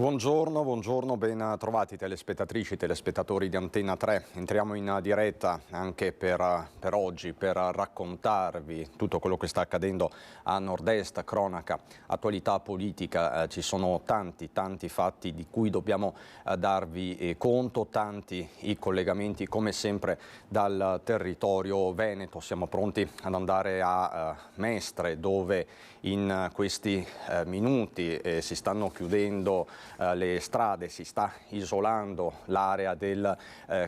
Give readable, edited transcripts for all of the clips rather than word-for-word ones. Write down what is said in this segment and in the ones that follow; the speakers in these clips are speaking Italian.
Buongiorno, ben trovati telespettatrici, telespettatori di Antenna 3. Entriamo in diretta anche per oggi per raccontarvi tutto quello che sta accadendo a nord-est, cronaca, attualità politica. Ci sono tanti fatti di cui dobbiamo darvi conto, tanti i collegamenti come sempre dal territorio veneto. Siamo pronti ad andare a Mestre, dove in questi minuti si stanno chiudendo le strade, si sta isolando l'area del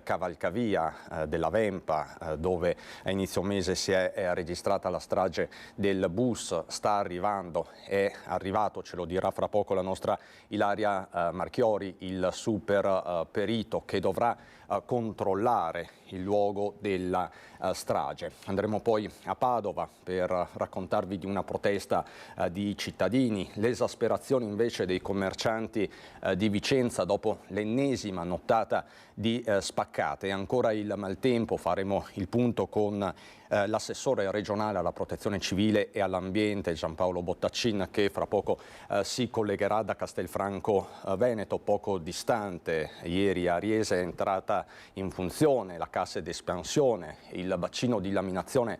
cavalcavia della Vempa, dove a inizio mese si è registrata la strage del bus. Sta arrivando, è arrivato, ce lo dirà fra poco la nostra Ilaria Marchiori, il super perito che dovrà controllare il luogo della strage. Andremo poi a Padova per raccontarvi di una protesta di cittadini, l'esasperazione invece dei commercianti di Vicenza dopo l'ennesima nottata di spaccate. Ancora il maltempo, faremo il punto con l'assessore regionale alla protezione civile e all'ambiente Giampaolo Bottaccin, che fra poco si collegherà da Castelfranco Veneto, poco distante. Ieri a Riese è entrata in funzione la cassa d'espansione, il bacino di laminazione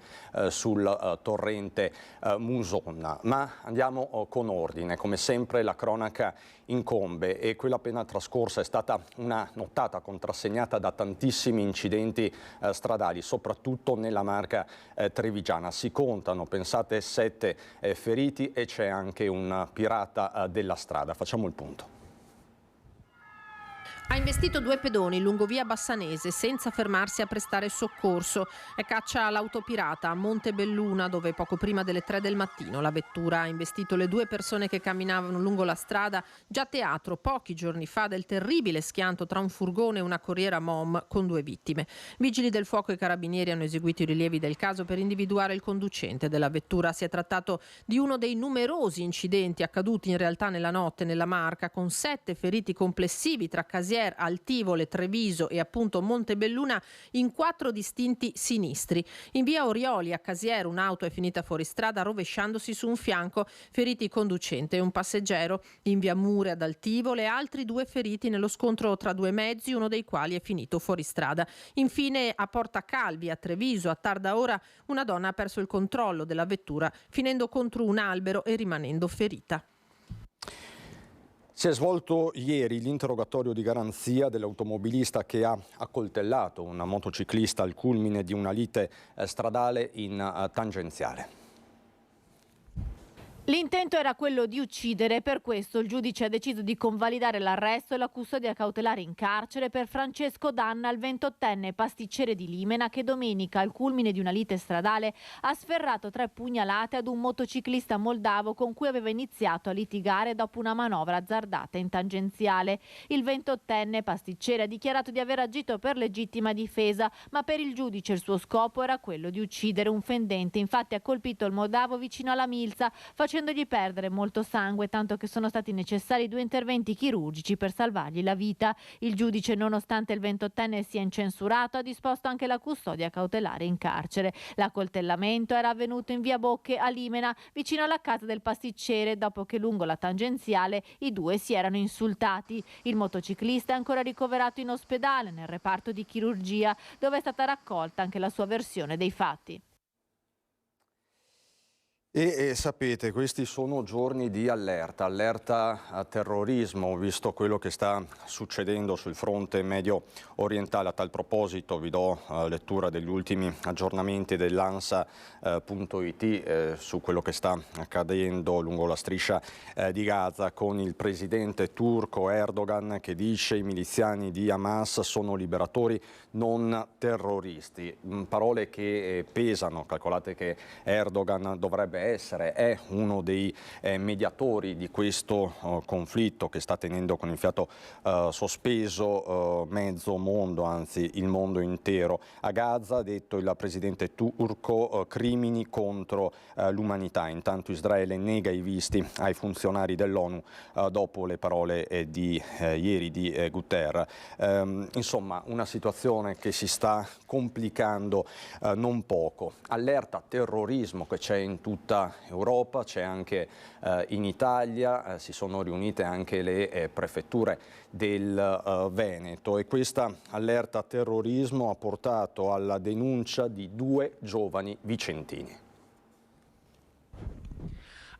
sul torrente Musonna. Ma andiamo con ordine, come sempre la cronaca incombe e quella appena trascorsa è stata una nottata contrassegnata da tantissimi incidenti stradali, soprattutto nella Marca trevigiana. Si contano, pensate, 7 feriti e c'è anche un pirata della strada. Facciamo il punto. Ha investito 2 pedoni lungo via Bassanese senza fermarsi a prestare soccorso. È caccia all'autopirata a Montebelluna, dove poco prima delle 3 del mattino la vettura ha investito le 2 persone che camminavano lungo la strada, già teatro pochi giorni fa del terribile schianto tra un furgone e una corriera MOM con 2 vittime. Vigili del fuoco e carabinieri hanno eseguito i rilievi del caso per individuare il conducente della vettura. Si è trattato di uno dei numerosi incidenti accaduti in realtà nella notte nella Marca, con 7 feriti complessivi tra Casier, Altivole, Treviso e appunto Montebelluna in 4 distinti sinistri. In via Orioli a Casier un'auto è finita fuori strada rovesciandosi su un fianco, feriti conducente e un passeggero. In via Mure ad Altivole altri 2 feriti nello scontro tra 2 mezzi, uno dei quali è finito fuori strada. Infine a Porta Calvi a Treviso a tarda ora una donna ha perso il controllo della vettura finendo contro un albero e rimanendo ferita. Si è svolto ieri l'interrogatorio di garanzia dell'automobilista che ha accoltellato un motociclista al culmine di una lite stradale in tangenziale. L'intento era quello di uccidere, per questo il giudice ha deciso di convalidare l'arresto e la custodia cautelare in carcere per Francesco Danna, il 28enne pasticcere di Limena, che domenica al culmine di una lite stradale ha sferrato 3 pugnalate ad un motociclista moldavo con cui aveva iniziato a litigare dopo una manovra azzardata in tangenziale. Il 28enne pasticcere ha dichiarato di aver agito per legittima difesa, ma per il giudice il suo scopo era quello di uccidere un fendente. Infatti ha colpito il moldavo vicino alla milza, facendogli perdere molto sangue, tanto che sono stati necessari 2 interventi chirurgici per salvargli la vita. Il giudice, nonostante il 28enne sia incensurato, ha disposto anche la custodia cautelare in carcere. L'accoltellamento era avvenuto in via Bocche a Limena, vicino alla casa del pasticcere, dopo che lungo la tangenziale i 2 si erano insultati. Il motociclista è ancora ricoverato in ospedale nel reparto di chirurgia, dove è stata raccolta anche la sua versione dei fatti. E sapete, questi sono giorni di allerta a terrorismo, visto quello che sta succedendo sul fronte medio orientale. A tal proposito vi do lettura degli ultimi aggiornamenti dell'ANSA.it su quello che sta accadendo lungo la striscia di Gaza, con il presidente turco Erdogan che dice: i miliziani di Hamas sono liberatori, non terroristi. Parole che pesano. Calcolate che Erdogan è uno dei mediatori di questo conflitto che sta tenendo con il fiato sospeso mezzo mondo, anzi il mondo intero. A Gaza, ha detto il presidente turco, crimini contro l'umanità. Intanto Israele nega i visti ai funzionari dell'ONU dopo le parole di ieri di Guterres. Insomma, una situazione che si sta complicando non poco. Allerta terrorismo che c'è in tutta tutta Europa, c'è anche in Italia, si sono riunite anche le prefetture del Veneto e questa allerta terrorismo ha portato alla denuncia di 2 giovani vicentini.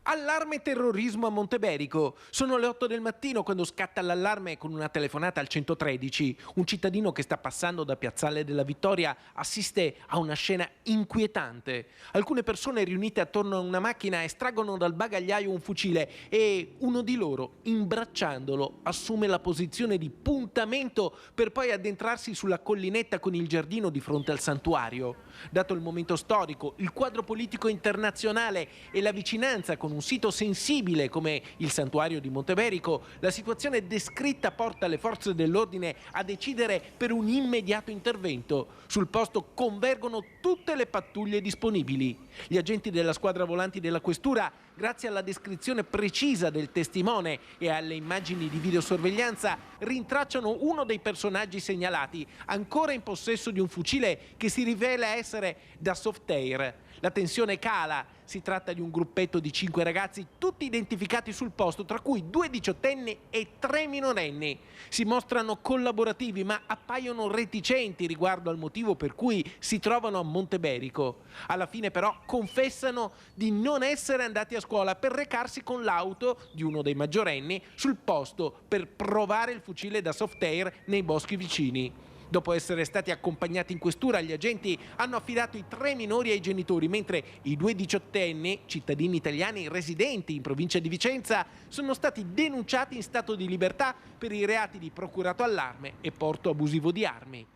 Allarme terrorismo a Monteberico. Sono le 8 del mattino quando scatta l'allarme con una telefonata al 113. Un cittadino che sta passando da Piazzale della Vittoria assiste a una scena inquietante. Alcune persone riunite attorno a una macchina estraggono dal bagagliaio un fucile e uno di loro, imbracciandolo, assume la posizione di puntamento per poi addentrarsi sulla collinetta con il giardino di fronte al santuario. Dato il momento storico, il quadro politico internazionale e la vicinanza con un sito sensibile come il santuario di Monteberico, la situazione descritta porta le forze dell'ordine a decidere per un immediato intervento. Sul posto convergono tutte le pattuglie disponibili. Gli agenti della squadra volanti della questura, grazie alla descrizione precisa del testimone e alle immagini di videosorveglianza, rintracciano uno dei personaggi segnalati, ancora in possesso di un fucile che si rivela essere da Softair. La tensione cala. Si tratta di un gruppetto di 5 ragazzi, tutti identificati sul posto, tra cui 2 diciottenni e 3 minorenni. Si mostrano collaborativi, ma appaiono reticenti riguardo al motivo per cui si trovano a Monteberico. Alla fine però confessano di non essere andati a scuola per recarsi con l'auto di uno dei maggiorenni sul posto per provare il fucile da Softair nei boschi vicini. Dopo essere stati accompagnati in questura, gli agenti hanno affidato i 3 minori ai genitori, mentre i 2 diciottenni, cittadini italiani residenti in provincia di Vicenza, sono stati denunciati in stato di libertà per i reati di procurato allarme e porto abusivo di armi.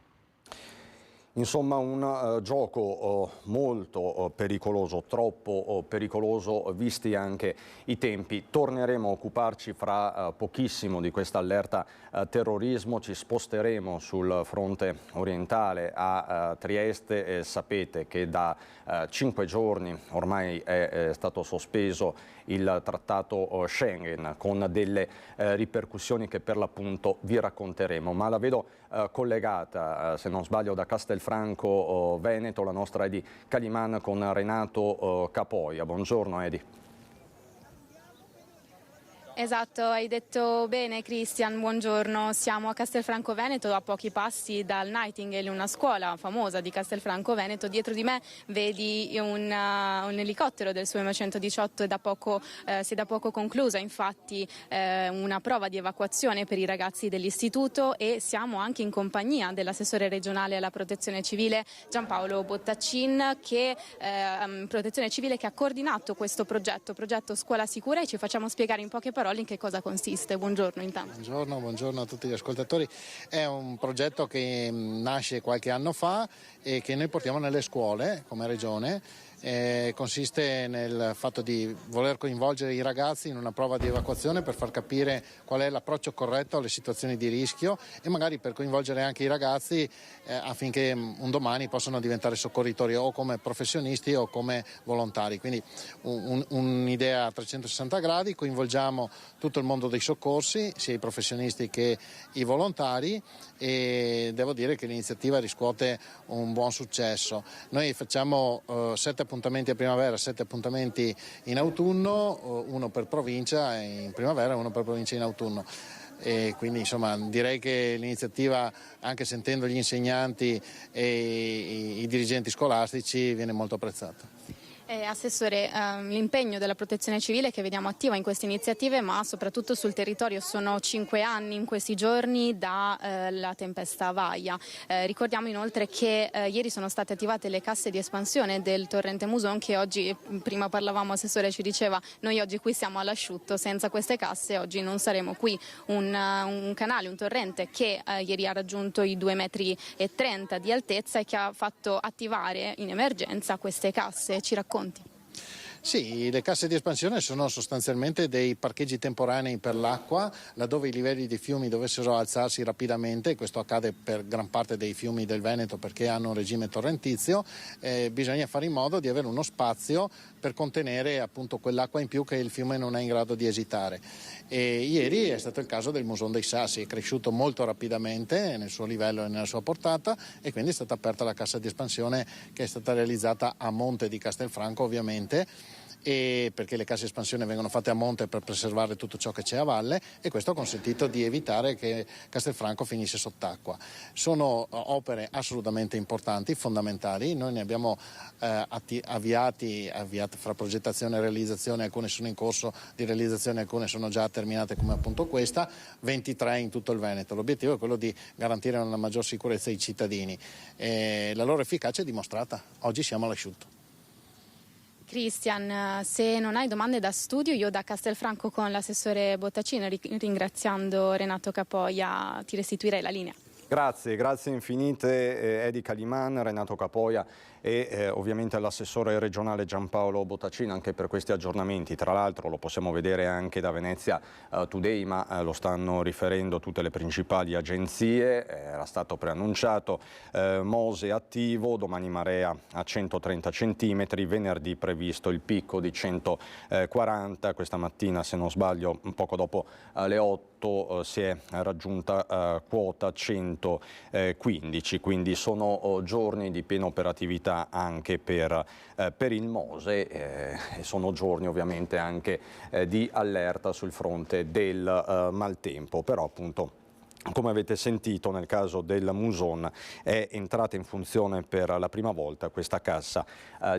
Insomma, un gioco molto pericoloso, troppo pericoloso visti anche i tempi. Torneremo a occuparci fra pochissimo di questa allerta terrorismo, ci sposteremo sul fronte orientale a Trieste. Sapete che da 5 giorni ormai è stato sospeso il trattato Schengen con delle ripercussioni che per l'appunto vi racconteremo. Ma la vedo collegata, se non sbaglio, da Castelfranco Veneto, la nostra Edi Caliman con Renato Capoia. Buongiorno Edi. Esatto, hai detto bene Cristian, buongiorno. Siamo a Castelfranco Veneto, a pochi passi dal Nightingale, una scuola famosa di Castelfranco Veneto. Dietro di me vedi un elicottero del Su 118 si è da poco conclusa, infatti una prova di evacuazione per i ragazzi dell'istituto, e siamo anche in compagnia dell'assessore regionale alla protezione civile Giampaolo Bottaccin, protezione civile che ha coordinato questo progetto Scuola Sicura, e ci facciamo spiegare in poche parole in che cosa consiste. Buongiorno intanto. Buongiorno a tutti gli ascoltatori. È un progetto che nasce qualche anno fa e che noi portiamo nelle scuole come regione. Consiste nel fatto di voler coinvolgere i ragazzi in una prova di evacuazione per far capire qual è l'approccio corretto alle situazioni di rischio e magari per coinvolgere anche i ragazzi affinché un domani possano diventare soccorritori o come professionisti o come volontari. Quindi un'idea a 360 gradi, coinvolgiamo tutto il mondo dei soccorsi, sia i professionisti che i volontari, e devo dire che l'iniziativa riscuote un buon successo. Noi facciamo 7 appuntamenti a primavera, 7 appuntamenti in autunno, uno per provincia in primavera e uno per provincia in autunno. E quindi insomma direi che l'iniziativa, anche sentendo gli insegnanti e i dirigenti scolastici, viene molto apprezzata. Assessore, l'impegno della protezione civile che vediamo attiva in queste iniziative, ma soprattutto sul territorio, sono 5 anni in questi giorni dalla tempesta Vaia. Ricordiamo inoltre che ieri sono state attivate le casse di espansione del torrente Muson, che oggi, prima parlavamo, Assessore ci diceva, noi oggi qui siamo all'asciutto, senza queste casse oggi non saremo qui. Un canale, un torrente che ieri ha raggiunto i 2,30 metri di altezza e che ha fatto attivare in emergenza queste casse. Ci racconti? Sì, le casse di espansione sono sostanzialmente dei parcheggi temporanei per l'acqua, laddove i livelli dei fiumi dovessero alzarsi rapidamente. Questo accade per gran parte dei fiumi del Veneto perché hanno un regime torrentizio. Bisogna fare in modo di avere uno spazio per contenere appunto quell'acqua in più che il fiume non è in grado di esitare. E ieri è stato il caso del Muson dei Sassi, è cresciuto molto rapidamente nel suo livello e nella sua portata, e quindi è stata aperta la cassa di espansione, che è stata realizzata a monte di Castelfranco ovviamente, e perché le casse espansione vengono fatte a monte per preservare tutto ciò che c'è a valle, e questo ha consentito di evitare che Castelfranco finisse sott'acqua. Sono opere assolutamente importanti, fondamentali. Noi ne abbiamo avviate fra progettazione e realizzazione, alcune sono in corso di realizzazione, alcune sono già terminate come appunto questa, 23 in tutto il Veneto. L'obiettivo è quello di garantire una maggior sicurezza ai cittadini. La loro efficacia è dimostrata, oggi siamo all'asciutto. Cristian, se non hai domande da studio, io da Castelfranco con l'assessore Bottacino, ringraziando Renato Capoia, ti restituirei la linea. Grazie infinite Edi Caliman, Renato Capoia e ovviamente all'assessore regionale Giampaolo Bottacino anche per questi aggiornamenti. Tra l'altro lo possiamo vedere anche da Venezia Today, ma lo stanno riferendo tutte le principali agenzie. Era stato preannunciato Mose attivo, domani marea a 130 centimetri, venerdì previsto il picco di 140, questa mattina se non sbaglio un poco dopo le 8 si è raggiunta quota 115, quindi sono giorni di piena operatività anche per il Mose e sono giorni ovviamente anche di allerta sul fronte del maltempo, però appunto come avete sentito nel caso del Muson è entrata in funzione per la prima volta questa cassa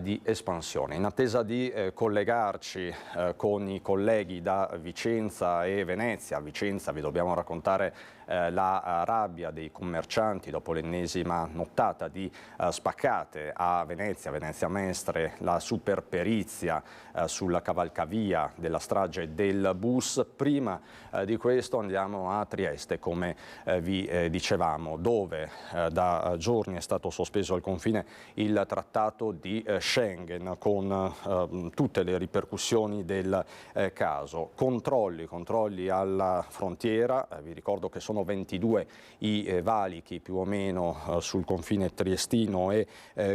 di espansione. In attesa di collegarci con i colleghi da Vicenza e Venezia, a Vicenza vi dobbiamo raccontare la rabbia dei commercianti dopo l'ennesima nottata di spaccate a Venezia Mestre, la super perizia sulla cavalcavia della strage del bus. Prima di questo andiamo a Trieste, come vi dicevamo, dove da giorni è stato sospeso al confine il trattato di Schengen con tutte le ripercussioni del caso. Controlli alla frontiera, vi ricordo che sono 22 i valichi più o meno sul confine triestino e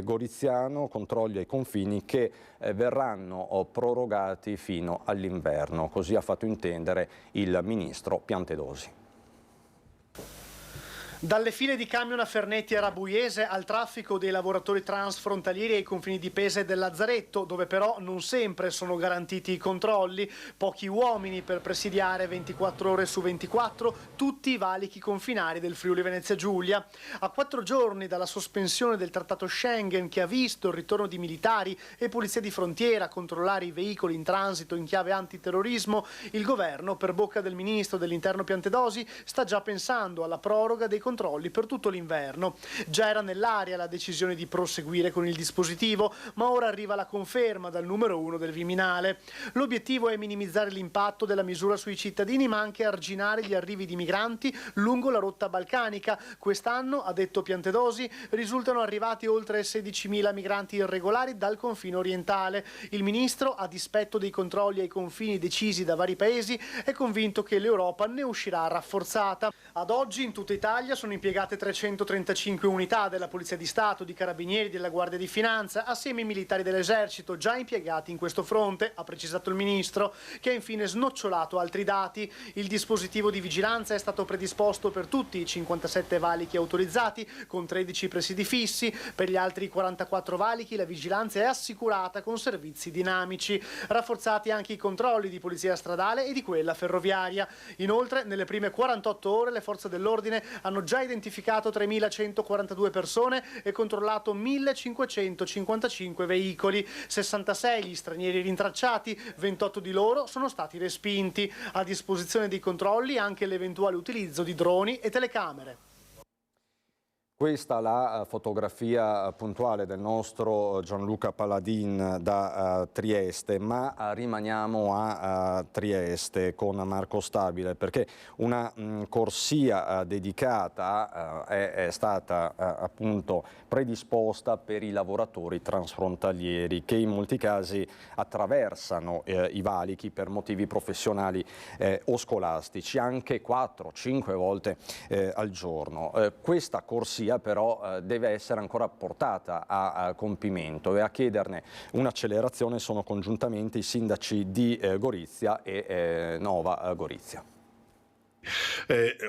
goriziano, controlli ai confini che verranno prorogati fino all'inverno, così ha fatto intendere il ministro Piantedosi. Dalle file di camion a Fernetti e Rabuiese al traffico dei lavoratori transfrontalieri ai confini di Pesa e del Lazzaretto, dove però non sempre sono garantiti i controlli, pochi uomini per presidiare 24 ore su 24 tutti i valichi confinari del Friuli Venezia Giulia. A 4 giorni dalla sospensione del trattato Schengen, che ha visto il ritorno di militari e polizia di frontiera a controllare i veicoli in transito in chiave antiterrorismo, il governo, per bocca del ministro dell'Interno Piantedosi, sta già pensando alla proroga dei controlli per tutto l'inverno. Già era nell'aria la decisione di proseguire con il dispositivo, ma ora arriva la conferma dal numero 1 del Viminale. L'obiettivo è minimizzare l'impatto della misura sui cittadini, ma anche arginare gli arrivi di migranti lungo la rotta balcanica. Quest'anno, ha detto Piantedosi, risultano arrivati oltre 16.000 migranti irregolari dal confine orientale. Il ministro, a dispetto dei controlli ai confini decisi da vari paesi, è convinto che l'Europa ne uscirà rafforzata. Ad oggi in tutta Italia sono impiegate 335 unità della Polizia di Stato, di Carabinieri, della Guardia di Finanza, assieme ai militari dell'Esercito già impiegati in questo fronte, ha precisato il ministro, che ha infine snocciolato altri dati. Il dispositivo di vigilanza è stato predisposto per tutti i 57 valichi autorizzati, con 13 presidi fissi. Per gli altri 44 valichi la vigilanza è assicurata con servizi dinamici. Rafforzati anche i controlli di polizia stradale e di quella ferroviaria. Inoltre, nelle prime 48 ore le forze dell'ordine hanno già identificato 3.142 persone e controllato 1.555 veicoli, 66 gli stranieri rintracciati, 28 di loro sono stati respinti. A disposizione dei controlli anche l'eventuale utilizzo di droni e telecamere. Questa la fotografia puntuale del nostro Gianluca Paladin da Trieste, ma rimaniamo a Trieste con Marco Stabile, perché una corsia dedicata è stata appunto predisposta per i lavoratori transfrontalieri che in molti casi attraversano i valichi per motivi professionali o scolastici, anche 4-5 volte al giorno. Questa corsia però deve essere ancora portata a compimento, e a chiederne un'accelerazione sono congiuntamente i sindaci di Gorizia e Nova Gorizia.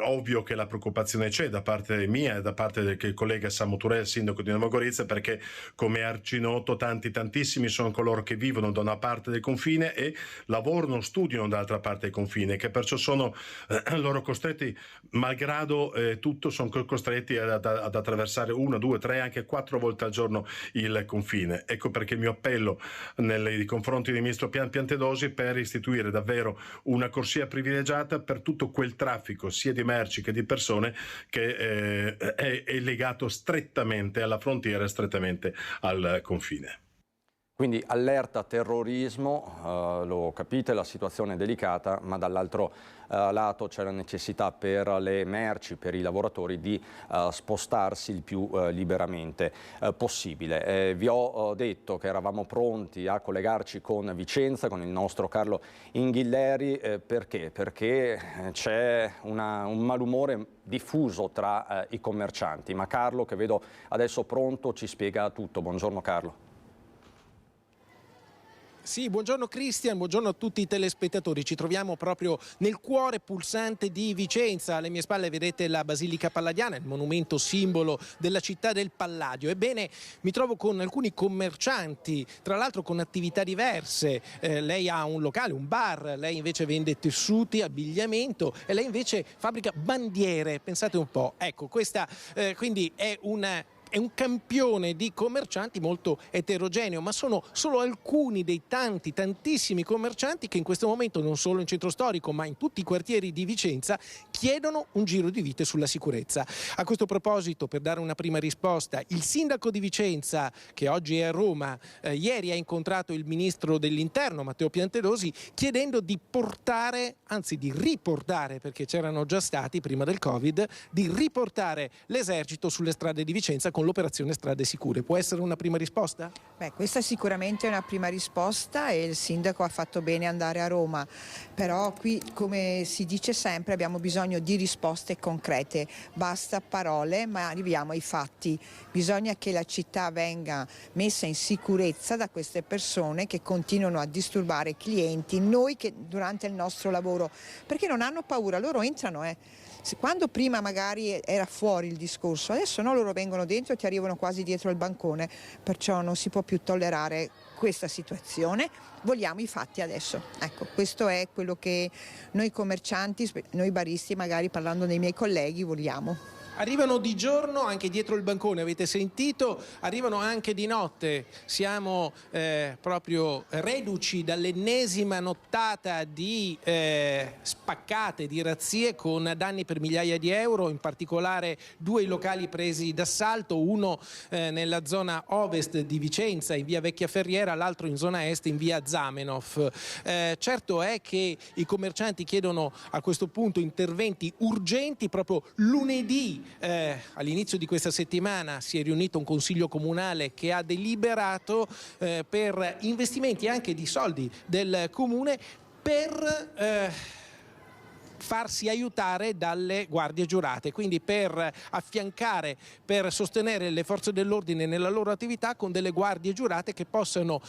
Ovvio che la preoccupazione c'è da parte mia e da parte del collega Samu Turel, sindaco di Nova Gorizia, perché come è arcinoto tantissimi sono coloro che vivono da una parte del confine e lavorano, studiano dall'altra parte del confine, che perciò sono loro costretti, malgrado tutto, sono costretti ad attraversare 1, 2, 3, anche 4 volte al giorno il confine. Ecco perché il mio appello nei confronti del ministro Piantedosi per istituire davvero una corsia privilegiata per tutto quel traffico sia di merci che di persone che è legato strettamente alla frontiera e strettamente al confine. Quindi allerta terrorismo, lo capite, la situazione è delicata, ma dall'altro lato c'è la necessità per le merci, per i lavoratori di spostarsi il più liberamente possibile. Vi ho detto che eravamo pronti a collegarci con Vicenza, con il nostro Carlo Inghilleri, perché? Perché c'è un malumore diffuso tra i commercianti, ma Carlo, che vedo adesso pronto, ci spiega tutto. Buongiorno Carlo. Sì, buongiorno Cristian, buongiorno a tutti i telespettatori. Ci troviamo proprio nel cuore pulsante di Vicenza. Alle mie spalle vedete la Basilica Palladiana, il monumento simbolo della città del Palladio. Ebbene, mi trovo con alcuni commercianti, tra l'altro con attività diverse. Lei ha un locale, un bar, lei invece vende tessuti, abbigliamento e lei invece fabbrica bandiere. Pensate un po'. Ecco, questa quindi è un campione di commercianti molto eterogeneo, ma sono solo alcuni dei tantissimi commercianti che in questo momento, non solo in centro storico ma in tutti i quartieri di Vicenza, chiedono un giro di vite sulla sicurezza. A questo proposito, per dare una prima risposta, il sindaco di Vicenza, che oggi è a Roma, ieri ha incontrato il ministro dell'Interno Matteo Piantedosi, chiedendo di portare, anzi di riportare, perché c'erano già stati prima del Covid, di riportare l'esercito sulle strade di Vicenza con l'operazione Strade Sicure. Può essere una prima risposta? Beh, questa sicuramente è una prima risposta e il sindaco ha fatto bene andare a Roma, però qui, come si dice sempre, abbiamo bisogno di risposte concrete, basta parole ma arriviamo ai fatti. Bisogna che la città venga messa in sicurezza da queste persone che continuano a disturbare i clienti, noi che durante il nostro lavoro, perché non hanno paura, loro entrano quando prima magari era fuori il discorso, adesso no, loro vengono dentro e ti arrivano quasi dietro il bancone, perciò non si può più tollerare questa situazione, vogliamo i fatti adesso. Ecco, questo è quello che noi commercianti, noi baristi, magari parlando dei miei colleghi, vogliamo. Arrivano di giorno anche dietro il bancone, avete sentito, arrivano anche di notte. Siamo proprio reduci dall'ennesima nottata di spaccate, di razzie con danni per migliaia di euro, in particolare 2 locali presi d'assalto, uno nella zona ovest di Vicenza in via Vecchia Ferriera, l'altro in zona est in via Zamenhof. Certo è che i commercianti chiedono a questo punto interventi urgenti. Proprio lunedì all'inizio di questa settimana si è riunito un consiglio comunale che ha deliberato per investimenti anche di soldi del comune per farsi aiutare dalle guardie giurate, quindi per affiancare, per sostenere le forze dell'ordine nella loro attività con delle guardie giurate che possano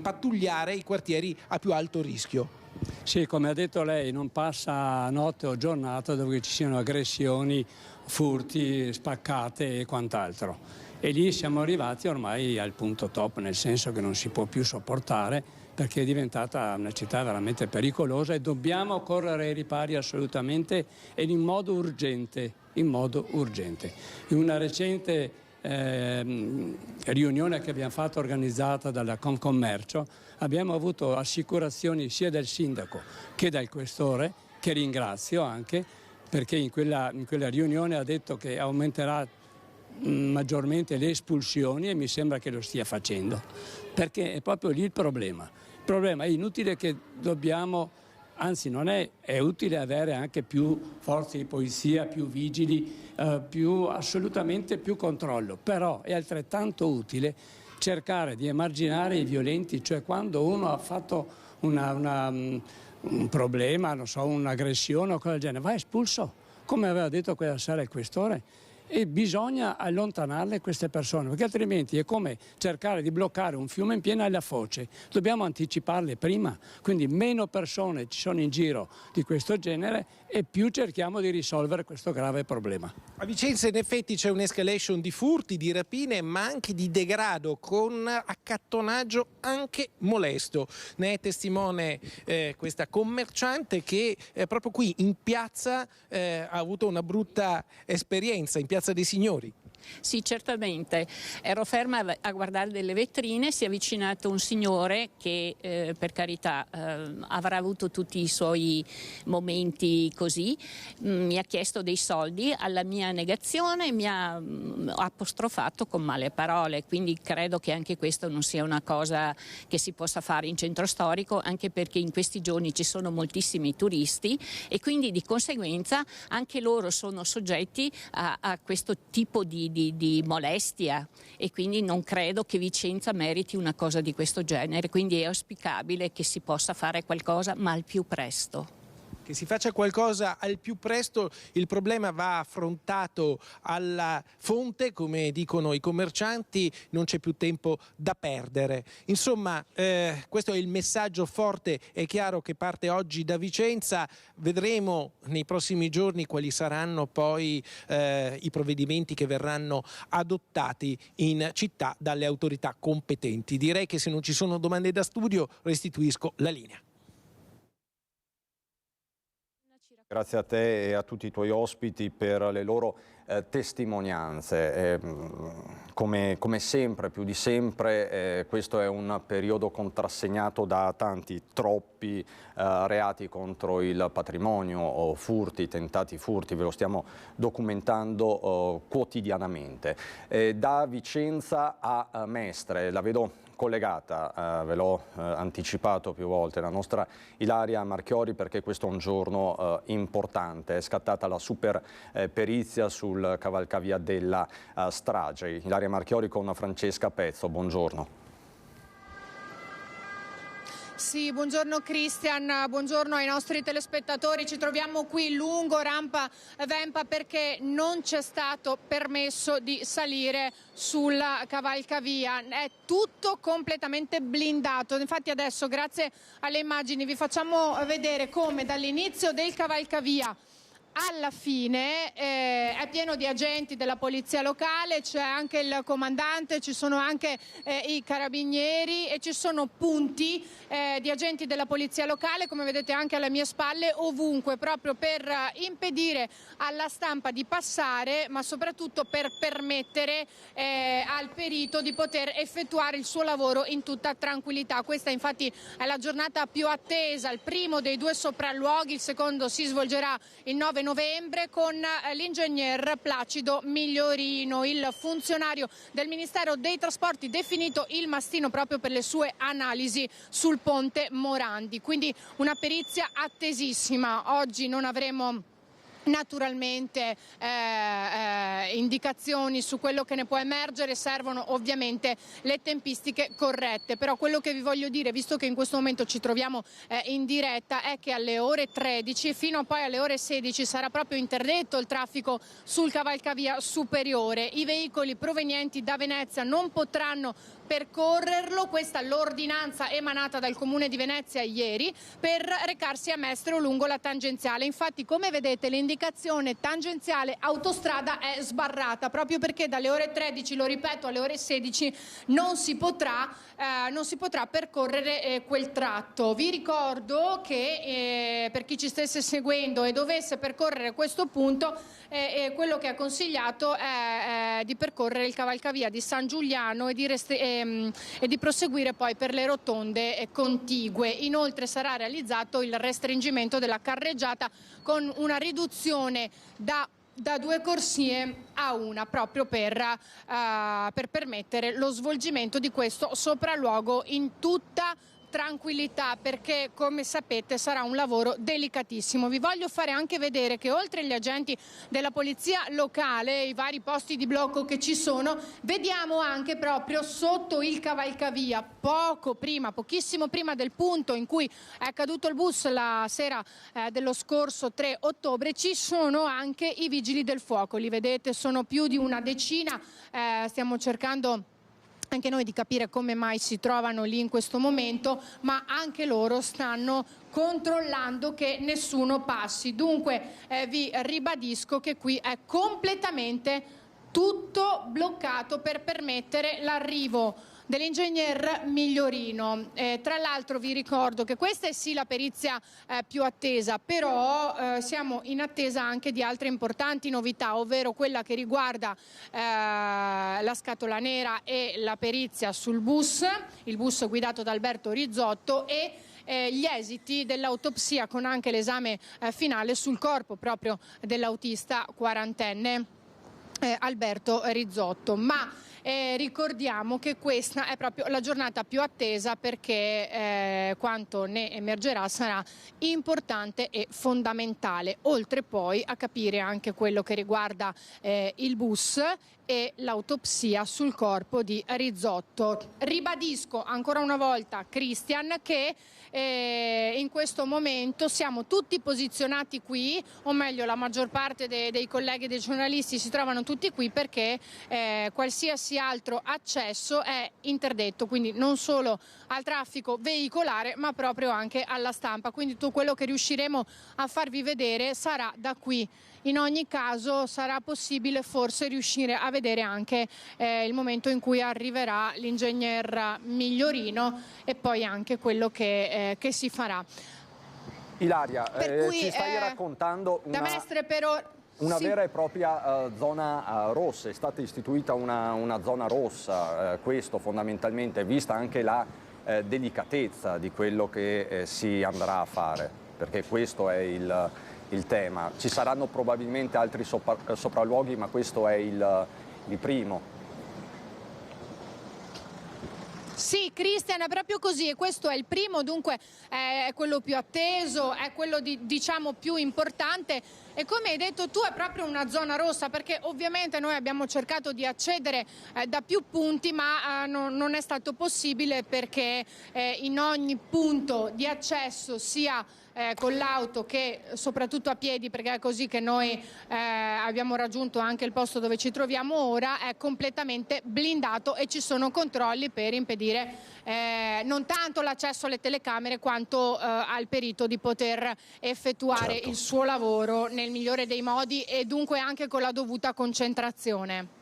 pattugliare i quartieri a più alto rischio. Sì, come ha detto lei, non passa notte o giornata dove ci siano aggressioni, furti, spaccate e quant'altro. E lì siamo arrivati ormai al punto top, nel senso che non si può più sopportare perché è diventata una città veramente pericolosa e dobbiamo correre ai ripari assolutamente e in modo urgente. In una recente riunione che abbiamo fatto organizzata dalla Confcommercio abbiamo avuto assicurazioni sia del sindaco che dal questore, che ringrazio anche perché in quella riunione ha detto che aumenterà maggiormente le espulsioni e mi sembra che lo stia facendo, perché è proprio lì il problema. Il problema è inutile che dobbiamo, anzi non è utile avere anche più forze di polizia, più vigili, assolutamente più controllo, però è altrettanto utile cercare di emarginare i violenti, cioè quando uno ha fatto un problema, non so, un'aggressione o cosa del genere, va espulso, come aveva detto quella sera il questore. e bisogna allontanarle queste persone, perché altrimenti è come cercare di bloccare un fiume in piena foce. Dobbiamo anticiparle prima, quindi meno persone ci sono in giro di questo genere e più cerchiamo di risolvere questo grave problema. A Vicenza in effetti c'è un'escalation di furti, di rapine, ma anche di degrado, con accattonaggio anche molesto. Ne è testimone questa commerciante che proprio qui in piazza ha avuto una brutta esperienza, in Piazza dei Signori. Sì, certamente. Ero ferma a guardare delle vetrine, si è avvicinato un signore che per carità avrà avuto tutti i suoi momenti così, mi ha chiesto dei soldi, alla mia negazione mi ha apostrofato con male parole, quindi credo che anche questo non sia una cosa che si possa fare in centro storico, anche perché in questi giorni ci sono moltissimi turisti e quindi di conseguenza anche loro sono soggetti a questo tipo di molestia e quindi non credo che Vicenza meriti una cosa di questo genere, quindi è auspicabile che si possa fare qualcosa ma al più presto. Che si faccia qualcosa al più presto, il problema va affrontato alla fonte, come dicono i commercianti, non c'è più tempo da perdere. Insomma, questo è il messaggio forte e chiaro che parte oggi da Vicenza. Vedremo nei prossimi giorni quali saranno poi i provvedimenti che verranno adottati in città dalle autorità competenti. Direi che se non ci sono domande da studio restituisco la linea. Grazie a te e a tutti i tuoi ospiti per le loro testimonianze. Come sempre, più di sempre, questo è un periodo contrassegnato da troppi reati contro il patrimonio, o furti, tentati furti, ve lo stiamo documentando quotidianamente. Da Vicenza a Mestre, la vedo collegata, ve l'ho anticipato più volte, la nostra Ilaria Marchiori, perché questo è un giorno importante. È scattata la super perizia sul cavalcavia della strage. Ilaria Marchiori con Francesca Pezzo, buongiorno. Sì, buongiorno Cristian, buongiorno ai nostri telespettatori. Ci troviamo qui lungo Rampa Vempa perché non c'è stato permesso di salire sulla cavalcavia. È tutto completamente blindato. Infatti adesso, grazie alle immagini, vi facciamo vedere come dall'inizio del cavalcavia alla fine è pieno di agenti della polizia locale, c'è anche il comandante, ci sono anche i carabinieri e ci sono punti di agenti della polizia locale, come vedete anche alle mie spalle, ovunque, proprio per impedire alla stampa di passare, ma soprattutto per permettere al perito di poter effettuare il suo lavoro in tutta tranquillità. Questa infatti è la giornata più attesa, il primo dei due sopralluoghi, il secondo si svolgerà il 9 novembre con l'ingegner Placido Migliorino, il funzionario del Ministero dei Trasporti definito il mastino proprio per le sue analisi sul ponte Morandi. Quindi una perizia attesissima. Oggi non avremo naturalmente indicazioni su quello che ne può emergere, servono ovviamente le tempistiche corrette, però quello che vi voglio dire, visto che in questo momento ci troviamo in diretta, è che alle ore 13 fino a poi alle ore 16 sarà proprio interdetto il traffico sul cavalcavia superiore. I veicoli provenienti da Venezia non potranno percorrerlo, questa è l'ordinanza emanata dal Comune di Venezia ieri, per recarsi a Mestre o lungo la tangenziale. Infatti, come vedete, l'indicazione tangenziale autostrada è sbarrata, proprio perché dalle ore 13, lo ripeto, alle ore 16 non si potrà percorrere quel tratto. Vi ricordo che per chi ci stesse seguendo e dovesse percorrere questo punto, quello che è consigliato è di percorrere il cavalcavia di San Giuliano e di proseguire poi per le rotonde contigue. Inoltre sarà realizzato il restringimento della carreggiata con una riduzione da 2 corsie a 1, proprio per permettere lo svolgimento di questo sopralluogo in tutta tranquillità, perché come sapete sarà un lavoro delicatissimo. Vi voglio fare anche vedere che oltre agli agenti della polizia locale, i vari posti di blocco che ci sono, vediamo anche proprio sotto il cavalcavia, pochissimo prima del punto in cui è caduto il bus la sera dello scorso 3 ottobre, ci sono anche i vigili del fuoco. Li vedete, sono più di una decina, stiamo cercando anche noi di capire come mai si trovano lì in questo momento, ma anche loro stanno controllando che nessuno passi. Dunque vi ribadisco che qui è completamente tutto bloccato per permettere l'arrivo dell'ingegner Migliorino. Tra l'altro vi ricordo che questa è sì la perizia più attesa, però siamo in attesa anche di altre importanti novità, ovvero quella che riguarda la scatola nera e la perizia sul bus, il bus guidato da Alberto Rizzotto, e gli esiti dell'autopsia con anche l'esame finale sul corpo proprio dell'autista quarantenne Alberto Rizzotto. Ma ricordiamo che questa è proprio la giornata più attesa, perché quanto ne emergerà sarà importante e fondamentale, oltre poi a capire anche quello che riguarda il bus e l'autopsia sul corpo di Rizzotto. Ribadisco ancora una volta, Christian, che in questo momento siamo tutti posizionati qui, o meglio la maggior parte dei colleghi e dei giornalisti si trovano tutti qui, perché qualsiasi altro accesso è interdetto, quindi non solo al traffico veicolare ma proprio anche alla stampa, quindi tutto quello che riusciremo a farvi vedere sarà da qui. In ogni caso sarà possibile forse riuscire a vedere anche il momento in cui arriverà l'ingegner Migliorino e poi anche quello che si farà. Ilaria, ci stai raccontando da Mestre per ora. Una Sì. vera e propria zona rossa, è stata istituita una zona rossa, questo fondamentalmente, vista anche la delicatezza di quello che si andrà a fare, perché questo è il tema. Ci saranno probabilmente altri sopralluoghi, ma questo è il primo. Sì, Christian, è proprio così, e questo è il primo, dunque è quello più atteso, è quello diciamo più importante, e come hai detto tu è proprio una zona rossa, perché ovviamente noi abbiamo cercato di accedere da più punti, ma non è stato possibile, perché in ogni punto di accesso, sia con l'auto che soprattutto a piedi, perché è così che noi abbiamo raggiunto anche il posto dove ci troviamo ora, è completamente blindato e ci sono controlli per impedire non tanto l'accesso alle telecamere quanto al perito di poter effettuare il suo lavoro nel migliore dei modi e dunque anche con la dovuta concentrazione.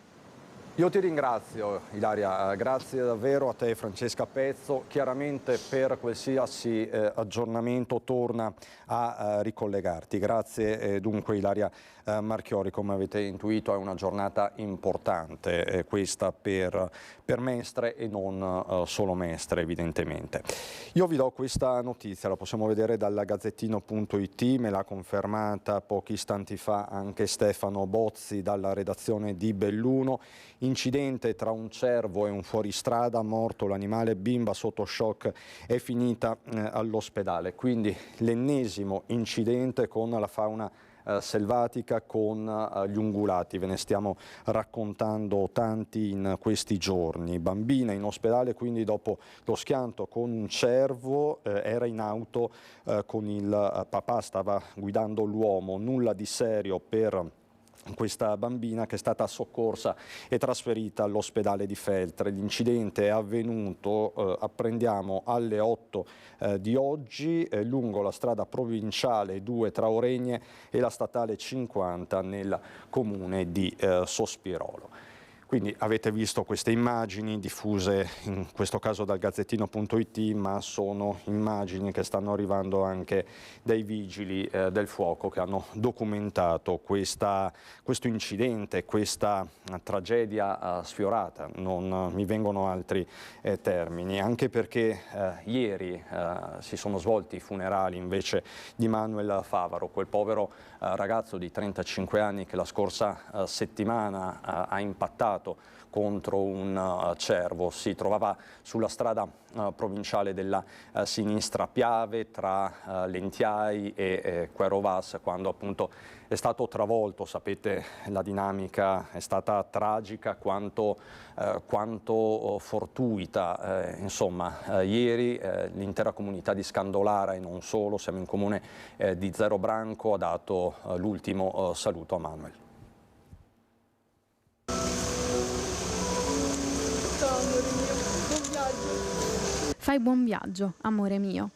Io ti ringrazio, Ilaria, grazie davvero a te, Francesca Pezzo. Chiaramente per qualsiasi aggiornamento torna a ricollegarti. Grazie dunque Ilaria Marchiori, come avete intuito è una giornata importante questa per Mestre e non solo Mestre evidentemente. Io vi do questa notizia, la possiamo vedere dalla Gazzettino.it, me l'ha confermata pochi istanti fa anche Stefano Bozzi dalla redazione di Belluno. Incidente tra un cervo e un fuoristrada, morto l'animale, bimba sotto shock, è finita all'ospedale. Quindi l'ennesimo incidente con la fauna selvatica, con gli ungulati, ve ne stiamo raccontando tanti in questi giorni. Bambina in ospedale quindi dopo lo schianto con un cervo, era in auto con il papà, stava guidando l'uomo, nulla di serio per questa bambina che è stata soccorsa e trasferita all'ospedale di Feltre. L'incidente è avvenuto, apprendiamo, alle 8 di oggi lungo la strada provinciale 2 tra Oregne e la statale 50 nel comune di Sospirolo. Quindi avete visto queste immagini diffuse in questo caso dal Gazzettino.it, ma sono immagini che stanno arrivando anche dai vigili del fuoco che hanno documentato questo incidente, questa tragedia sfiorata. Non mi vengono altri termini, anche perché ieri si sono svolti i funerali invece di Manuel Favaro, quel povero ragazzo di 35 anni che la scorsa settimana ha impattato sparato contro un cervo. Si trovava sulla strada provinciale della Sinistra Piave tra Lentiai e Querovas, quando appunto è stato travolto. Sapete, la dinamica è stata tragica quanto fortuita. Insomma, ieri l'intera comunità di Scandolara, e non solo, siamo in comune di Zero Branco, ha dato l'ultimo saluto a Manuel. Fai buon viaggio, amore mio.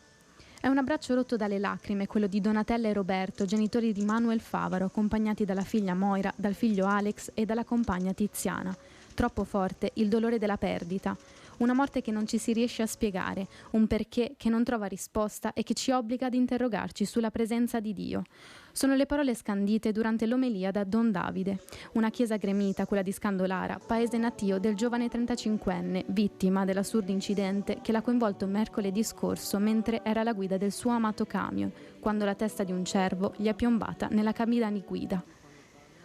È un abbraccio rotto dalle lacrime, quello di Donatella e Roberto, genitori di Manuel Favaro, accompagnati dalla figlia Moira, dal figlio Alex e dalla compagna Tiziana. Troppo forte il dolore della perdita. Una morte che non ci si riesce a spiegare, un perché che non trova risposta e che ci obbliga ad interrogarci sulla presenza di Dio. Sono le parole scandite durante l'omelia da Don Davide, una chiesa gremita, quella di Scandolara, paese natio del giovane 35enne, vittima dell'assurdo incidente che l'ha coinvolto mercoledì scorso mentre era alla guida del suo amato camion, quando la testa di un cervo gli è piombata nella cabina di guida.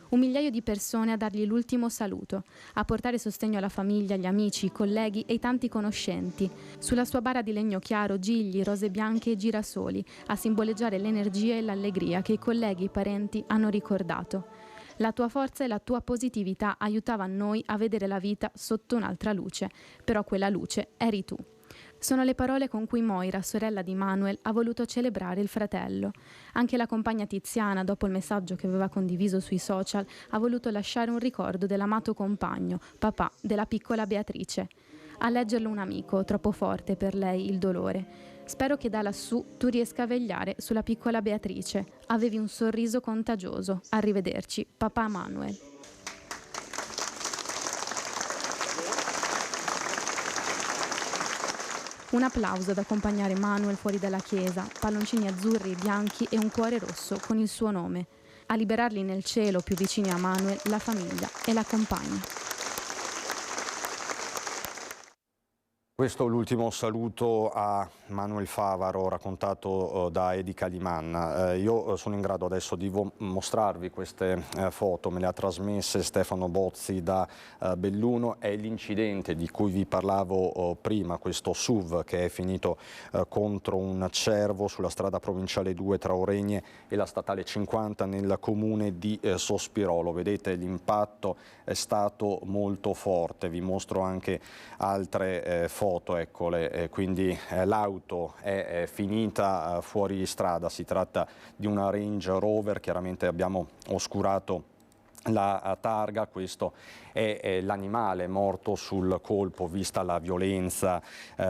1 migliaio di persone a dargli l'ultimo saluto, a portare sostegno alla famiglia, agli amici, i colleghi e i tanti conoscenti. Sulla sua bara di legno chiaro, gigli, rose bianche e girasoli, a simboleggiare l'energia e l'allegria che i colleghi e i parenti hanno ricordato. La tua forza e la tua positività aiutavano noi a vedere la vita sotto un'altra luce, però quella luce eri tu. Sono le parole con cui Moira, sorella di Manuel, ha voluto celebrare il fratello. Anche la compagna Tiziana, dopo il messaggio che aveva condiviso sui social, ha voluto lasciare un ricordo dell'amato compagno, papà della piccola Beatrice. A leggerlo un amico, troppo forte per lei il dolore. Spero che da lassù tu riesca a vegliare sulla piccola Beatrice. Avevi un sorriso contagioso. Arrivederci, papà Manuel. Un applauso ad accompagnare Manuel fuori dalla chiesa, palloncini azzurri e bianchi e un cuore rosso con il suo nome. A liberarli nel cielo, più vicini a Manuel, la famiglia e la compagna. Questo è l'ultimo saluto a Manuel Favaro raccontato da Edi Caliman. Io sono in grado adesso di mostrarvi queste foto, me le ha trasmesse Stefano Bozzi da Belluno. È l'incidente di cui vi parlavo prima, questo SUV che è finito contro un cervo sulla strada provinciale 2 tra Oregne e la statale 50 nel comune di Sospirolo. Vedete, l'impatto è stato molto forte, vi mostro anche altre foto. Eccole, quindi l'auto è finita fuori strada, si tratta di una Range Rover, chiaramente abbiamo oscurato la targa. Questo è l'animale morto sul colpo, vista la violenza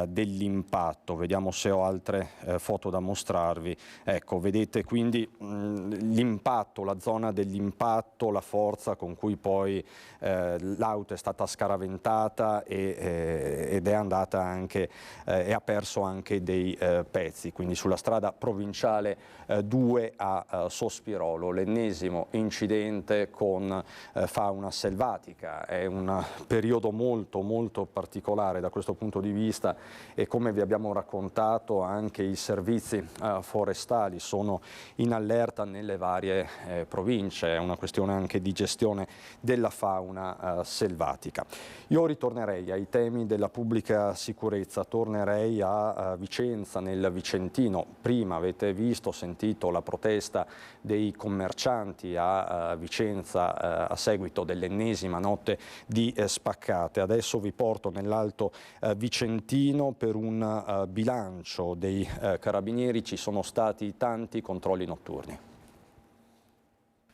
dell'impatto. Vediamo se ho altre foto da mostrarvi. Ecco, vedete quindi l'impatto, la zona dell'impatto, la forza con cui poi l'auto è stata scaraventata ed è andata anche e ha perso anche dei pezzi. Quindi sulla strada provinciale 2 a Sospirolo, l'ennesimo incidente con fauna selvatica. È un periodo molto particolare da questo punto di vista e, come vi abbiamo raccontato, anche i servizi forestali sono in allerta nelle varie province. È una questione anche di gestione della fauna selvatica. Io ritornerei ai temi della pubblica sicurezza, tornerei a Vicenza, nel Vicentino. Prima avete visto, sentito la protesta dei commercianti a Vicenza a seguito dell'ennesima notte di spaccate. Adesso vi porto nell'Alto Vicentino per un bilancio dei carabinieri. Ci sono stati tanti controlli notturni.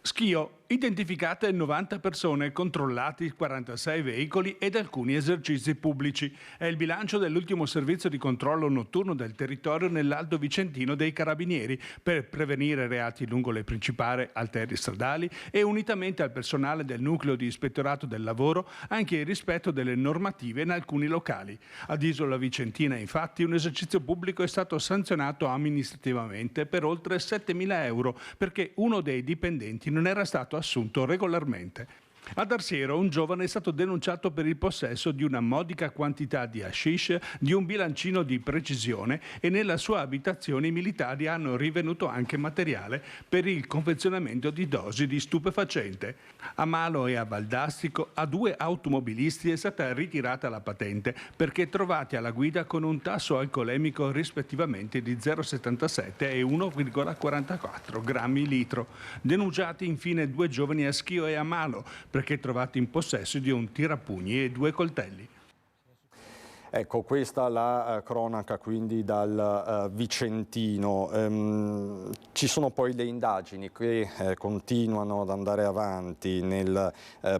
Schio. Identificate 90 persone, controllati 46 veicoli ed alcuni esercizi pubblici. È il bilancio dell'ultimo servizio di controllo notturno del territorio nell'Alto Vicentino dei Carabinieri per prevenire reati lungo le principali arterie stradali e, unitamente al personale del nucleo di ispettorato del lavoro, anche il rispetto delle normative in alcuni locali. Ad Isola Vicentina, infatti, un esercizio pubblico è stato sanzionato amministrativamente per oltre 7.000 euro perché uno dei dipendenti non era stato assunto regolarmente. Ad Arsiero un giovane è stato denunciato per il possesso di una modica quantità di hashish, di un bilancino di precisione e nella sua abitazione i militari hanno rivenuto anche materiale per il confezionamento di dosi di stupefacente. A Malo e a Valdastico a 2 automobilisti è stata ritirata la patente perché trovati alla guida con un tasso alcolemico rispettivamente di 0,77 e 1,44 grammi litro. Denunciati infine 2 giovani a Schio e a Malo perché trovati in possesso di un tirapugni e 2 coltelli. Ecco, questa la cronaca quindi dal Vicentino. Ci sono poi le indagini che continuano ad andare avanti nel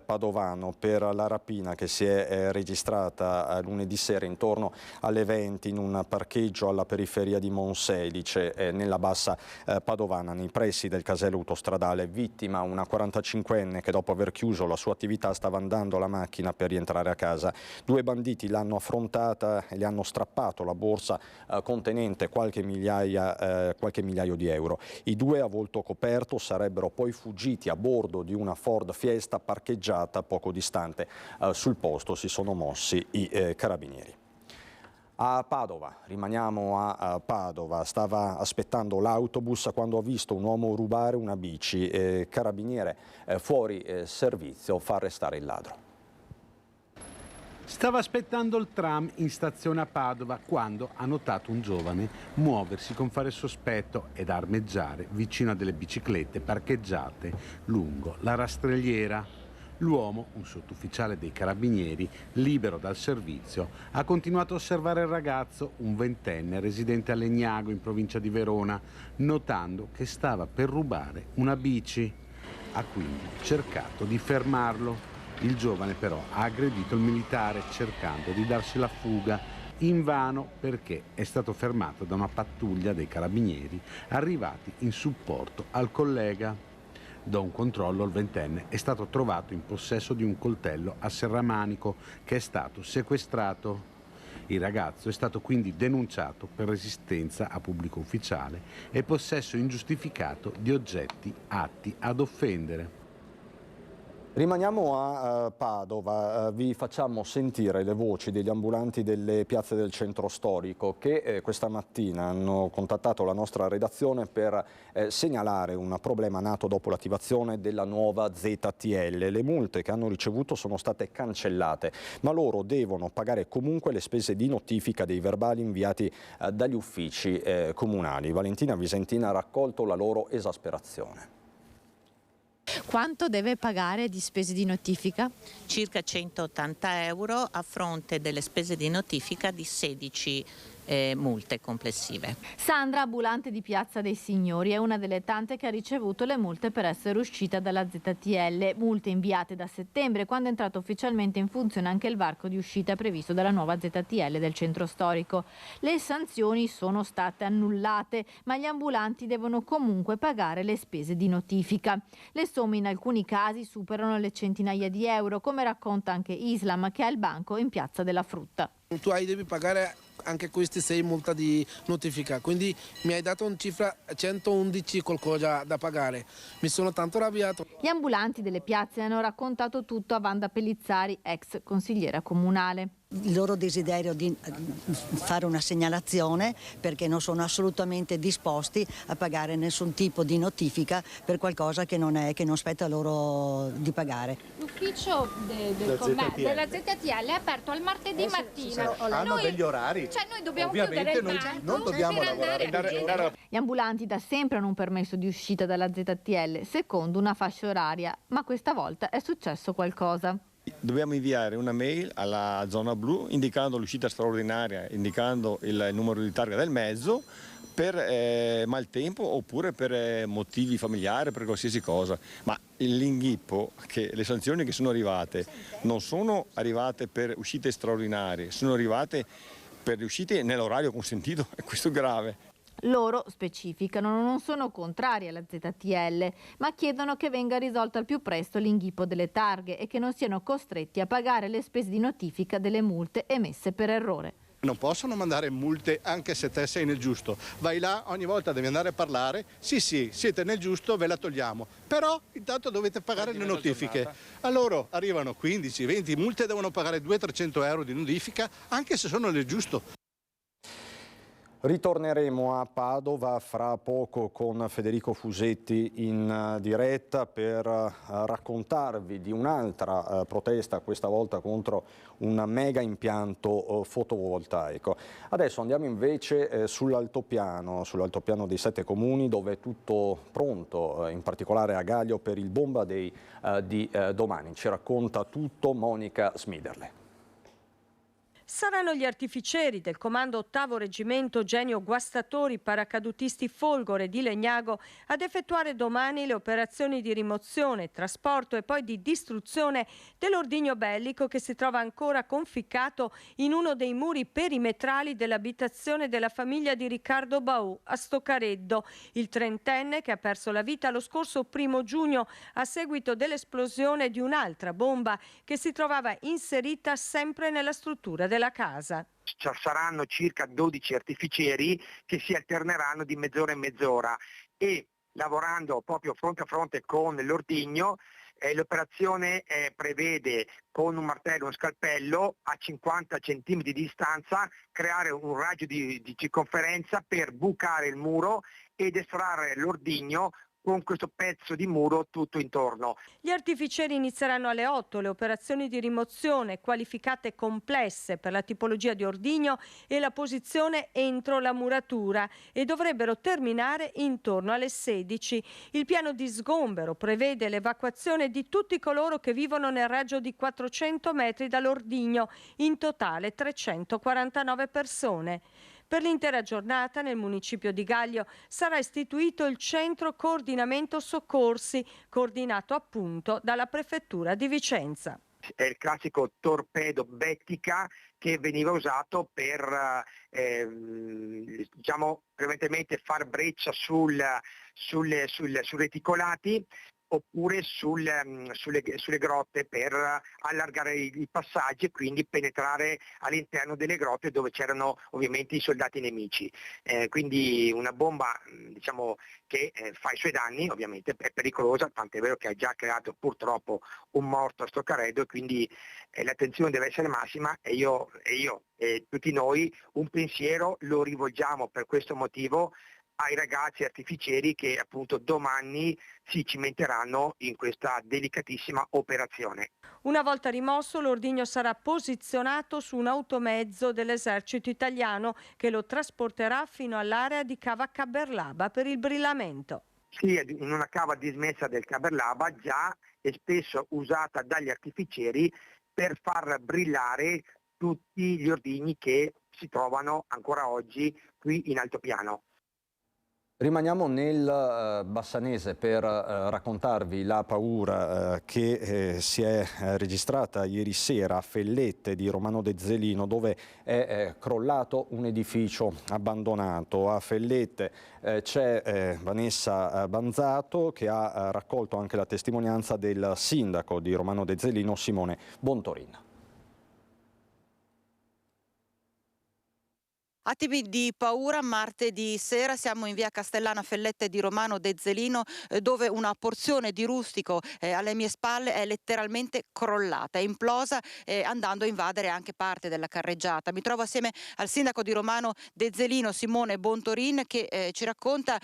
Padovano per la rapina che si è registrata lunedì sera intorno alle 20 in un parcheggio alla periferia di Monselice, nella bassa padovana, nei pressi del casello autostradale. Vittima una 45enne che dopo aver chiuso la sua attività stava andando alla macchina per rientrare a casa. 2 banditi l'hanno affrontata e le hanno strappato la borsa contenente qualche migliaio di euro. I 2 a volto coperto sarebbero poi fuggiti a bordo di una Ford Fiesta parcheggiata poco distante. Sul posto si sono mossi i carabinieri. A Padova, rimaniamo a Padova, stava aspettando l'autobus quando ha visto un uomo rubare una bici. Carabiniere fuori servizio fa arrestare il ladro. Stava aspettando il tram in stazione a Padova quando ha notato un giovane muoversi con fare sospetto ed armeggiare vicino a delle biciclette parcheggiate lungo la rastrelliera. L'uomo, un sottufficiale dei carabinieri, libero dal servizio, ha continuato a osservare il ragazzo, un 20enne residente a Legnago in provincia di Verona, notando che stava per rubare una bici. Ha quindi cercato di fermarlo. Il giovane però ha aggredito il militare cercando di darsi la fuga, invano perché è stato fermato da una pattuglia dei carabinieri arrivati in supporto al collega. Da un controllo il 20enne è stato trovato in possesso di un coltello a serramanico che è stato sequestrato. Il ragazzo è stato quindi denunciato per resistenza a pubblico ufficiale e possesso ingiustificato di oggetti atti ad offendere. Rimaniamo a Padova, vi facciamo sentire le voci degli ambulanti delle piazze del centro storico che questa mattina hanno contattato la nostra redazione per segnalare un problema nato dopo l'attivazione della nuova ZTL. Le multe che hanno ricevuto sono state cancellate, ma loro devono pagare comunque le spese di notifica dei verbali inviati dagli uffici comunali. Valentina Visentina ha raccolto la loro esasperazione. Quanto deve pagare di spese di notifica? Circa 180 euro a fronte delle spese di notifica di 16 multe complessive. Sandra, ambulante di Piazza dei Signori, è una delle tante che ha ricevuto le multe per essere uscita dalla ZTL, multe inviate da settembre, quando è entrato ufficialmente in funzione anche il varco di uscita previsto dalla nuova ZTL del centro storico. Le sanzioni sono state annullate, ma gli ambulanti devono comunque pagare le spese di notifica. Le somme in alcuni casi superano le centinaia di euro, come racconta anche Islam, che ha il banco in Piazza della Frutta. Tu devi pagare anche questi 6 multa di notifica, quindi mi hai dato una cifra 111 qualcosa da pagare. Mi sono tanto arrabbiato. Gli ambulanti delle piazze hanno raccontato tutto a Wanda Pellizzari, ex consigliera comunale. Il loro desiderio di fare una segnalazione perché non sono assolutamente disposti a pagare nessun tipo di notifica per qualcosa che non spetta loro di pagare. L'ufficio della ZTL è aperto al martedì mattina. Hanno degli orari. Cioè noi dobbiamo Ovviamente chiudere il tratto non dobbiamo lavorare. Gli ambulanti da sempre hanno un permesso di uscita dalla ZTL secondo una fascia oraria, ma questa volta è successo qualcosa. Dobbiamo inviare una mail alla zona blu indicando l'uscita straordinaria, indicando il numero di targa del mezzo per maltempo oppure per motivi familiari, per qualsiasi cosa. Ma l'inghippo che le sanzioni che sono arrivate non sono arrivate per uscite straordinarie, sono arrivate per le uscite nell'orario consentito, e questo è grave. Loro specificano non sono contrari alla ZTL, ma chiedono che venga risolto al più presto l'inghippo delle targhe e che non siano costretti a pagare le spese di notifica delle multe emesse per errore. Non possono mandare multe anche se te sei nel giusto. Vai là, ogni volta devi andare a parlare, sì, siete nel giusto, ve la togliamo. Però intanto dovete pagare le notifiche. A loro arrivano 15, 20 multe, devono pagare 200-300 euro di notifica, anche se sono nel giusto. Ritorneremo a Padova fra poco con Federico Fusetti in diretta per raccontarvi di un'altra protesta, questa volta contro un mega impianto fotovoltaico. Adesso andiamo invece sull'altopiano dei 7 comuni, dove è tutto pronto, in particolare a Gaglio per il Bomba Day di domani. Ci racconta tutto Monica Smiderle. Saranno gli artificieri del Comando 8° Reggimento Genio Guastatori, paracadutisti Folgore di Legnago ad effettuare domani le operazioni di rimozione, trasporto e poi di distruzione dell'ordigno bellico che si trova ancora conficcato in uno dei muri perimetrali dell'abitazione della famiglia di Riccardo Baù a Stoccareddo. Il trentenne, che ha perso la vita lo scorso 1° giugno a seguito dell'esplosione di un'altra bomba che si trovava inserita sempre nella struttura della casa. Saranno circa 12 artificieri che si alterneranno di mezz'ora in mezz'ora e lavorando proprio fronte a fronte con l'ordigno. L'operazione prevede con un martello e uno scalpello a 50 cm di distanza creare un raggio di circonferenza per bucare il muro ed estrarre l'ordigno con questo pezzo di muro tutto intorno. Gli artificieri inizieranno alle 8 le operazioni di rimozione, qualificate complesse per la tipologia di ordigno e la posizione entro la muratura, e dovrebbero terminare intorno alle 16. Il piano di sgombero prevede l'evacuazione di tutti coloro che vivono nel raggio di 400 metri dall'ordigno, in totale 349 persone. Per l'intera giornata nel municipio di Gaglio sarà istituito il Centro Coordinamento Soccorsi, coordinato appunto dalla Prefettura di Vicenza. È il classico torpedo Bettica che veniva usato per prevalentemente far breccia sui reticolati oppure sulle grotte per allargare i passaggi e quindi penetrare all'interno delle grotte dove c'erano ovviamente i soldati nemici. Quindi una bomba che fa i suoi danni, ovviamente è pericolosa, tant'è vero che ha già creato purtroppo un morto a Stoccareddo, e quindi l'attenzione deve essere massima, e io e tutti noi un pensiero lo rivolgiamo per questo motivo ai ragazzi artificieri che appunto domani si cimenteranno in questa delicatissima operazione. Una volta rimosso, l'ordigno sarà posizionato su un automezzo dell'esercito italiano che lo trasporterà fino all'area di Cava Caberlaba per il brillamento. Sì, in una cava dismessa del Caberlaba, già e spesso usata dagli artificieri per far brillare tutti gli ordigni che si trovano ancora oggi qui in altopiano. Rimaniamo nel Bassanese per raccontarvi la paura che si è registrata ieri sera a Fellette di Romano De Zelino, dove è crollato un edificio abbandonato. A Fellette c'è Vanessa Banzato, che ha raccolto anche la testimonianza del sindaco di Romano De Zelino, Simone Bontorin. Attimi di paura, martedì sera siamo in via Castellana Fellette di Romano De Zelino, dove una porzione di rustico alle mie spalle è letteralmente crollata, è implosa, andando a invadere anche parte della carreggiata. Mi trovo assieme al sindaco di Romano De Zelino, Simone Bontorin, che ci racconta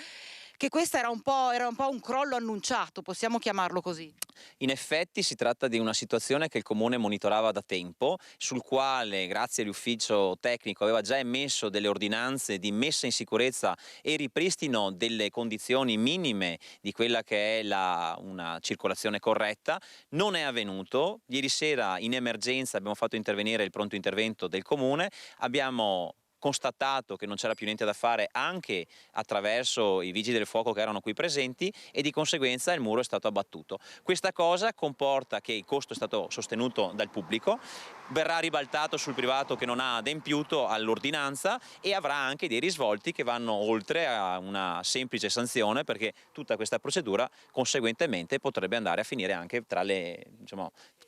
che questo era un po' un crollo annunciato, possiamo chiamarlo così. In effetti si tratta di una situazione che il Comune monitorava da tempo, sul quale grazie all'ufficio tecnico aveva già emesso delle ordinanze di messa in sicurezza e ripristino delle condizioni minime di quella che è una circolazione corretta. Non è avvenuto. Ieri sera in emergenza abbiamo fatto intervenire il pronto intervento del Comune, abbiamo constatato che non c'era più niente da fare anche attraverso i vigili del fuoco che erano qui presenti, e di conseguenza il muro è stato abbattuto. Questa cosa comporta che il costo è stato sostenuto dal pubblico, verrà ribaltato sul privato che non ha adempiuto all'ordinanza, e avrà anche dei risvolti che vanno oltre a una semplice sanzione, perché tutta questa procedura conseguentemente potrebbe andare a finire anche tra le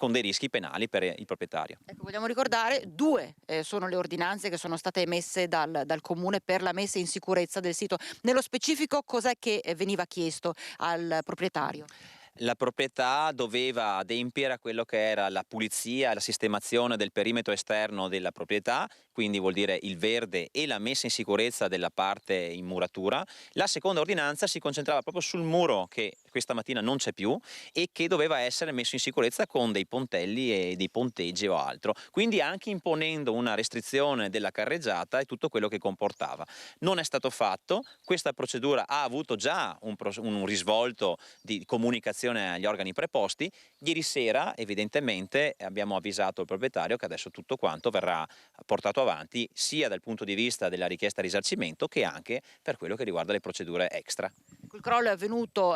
con dei rischi penali per il proprietario. Ecco, vogliamo ricordare, 2 sono le ordinanze che sono state emesse dal Comune per la messa in sicurezza del sito. Nello specifico cos'è che veniva chiesto al proprietario? La proprietà doveva adempiere a quello che era la pulizia e la sistemazione del perimetro esterno della proprietà, quindi vuol dire il verde e la messa in sicurezza della parte in muratura. La seconda ordinanza si concentrava proprio sul muro che questa mattina non c'è più e che doveva essere messo in sicurezza con dei pontelli e dei ponteggi o altro, quindi anche imponendo una restrizione della carreggiata e tutto quello che comportava. Non è stato fatto, questa procedura ha avuto già un risvolto di comunicazione agli organi preposti. Ieri sera evidentemente abbiamo avvisato il proprietario che adesso tutto quanto verrà portato avanti sia dal punto di vista della richiesta risarcimento che anche per quello che riguarda le procedure extra. Il crollo è avvenuto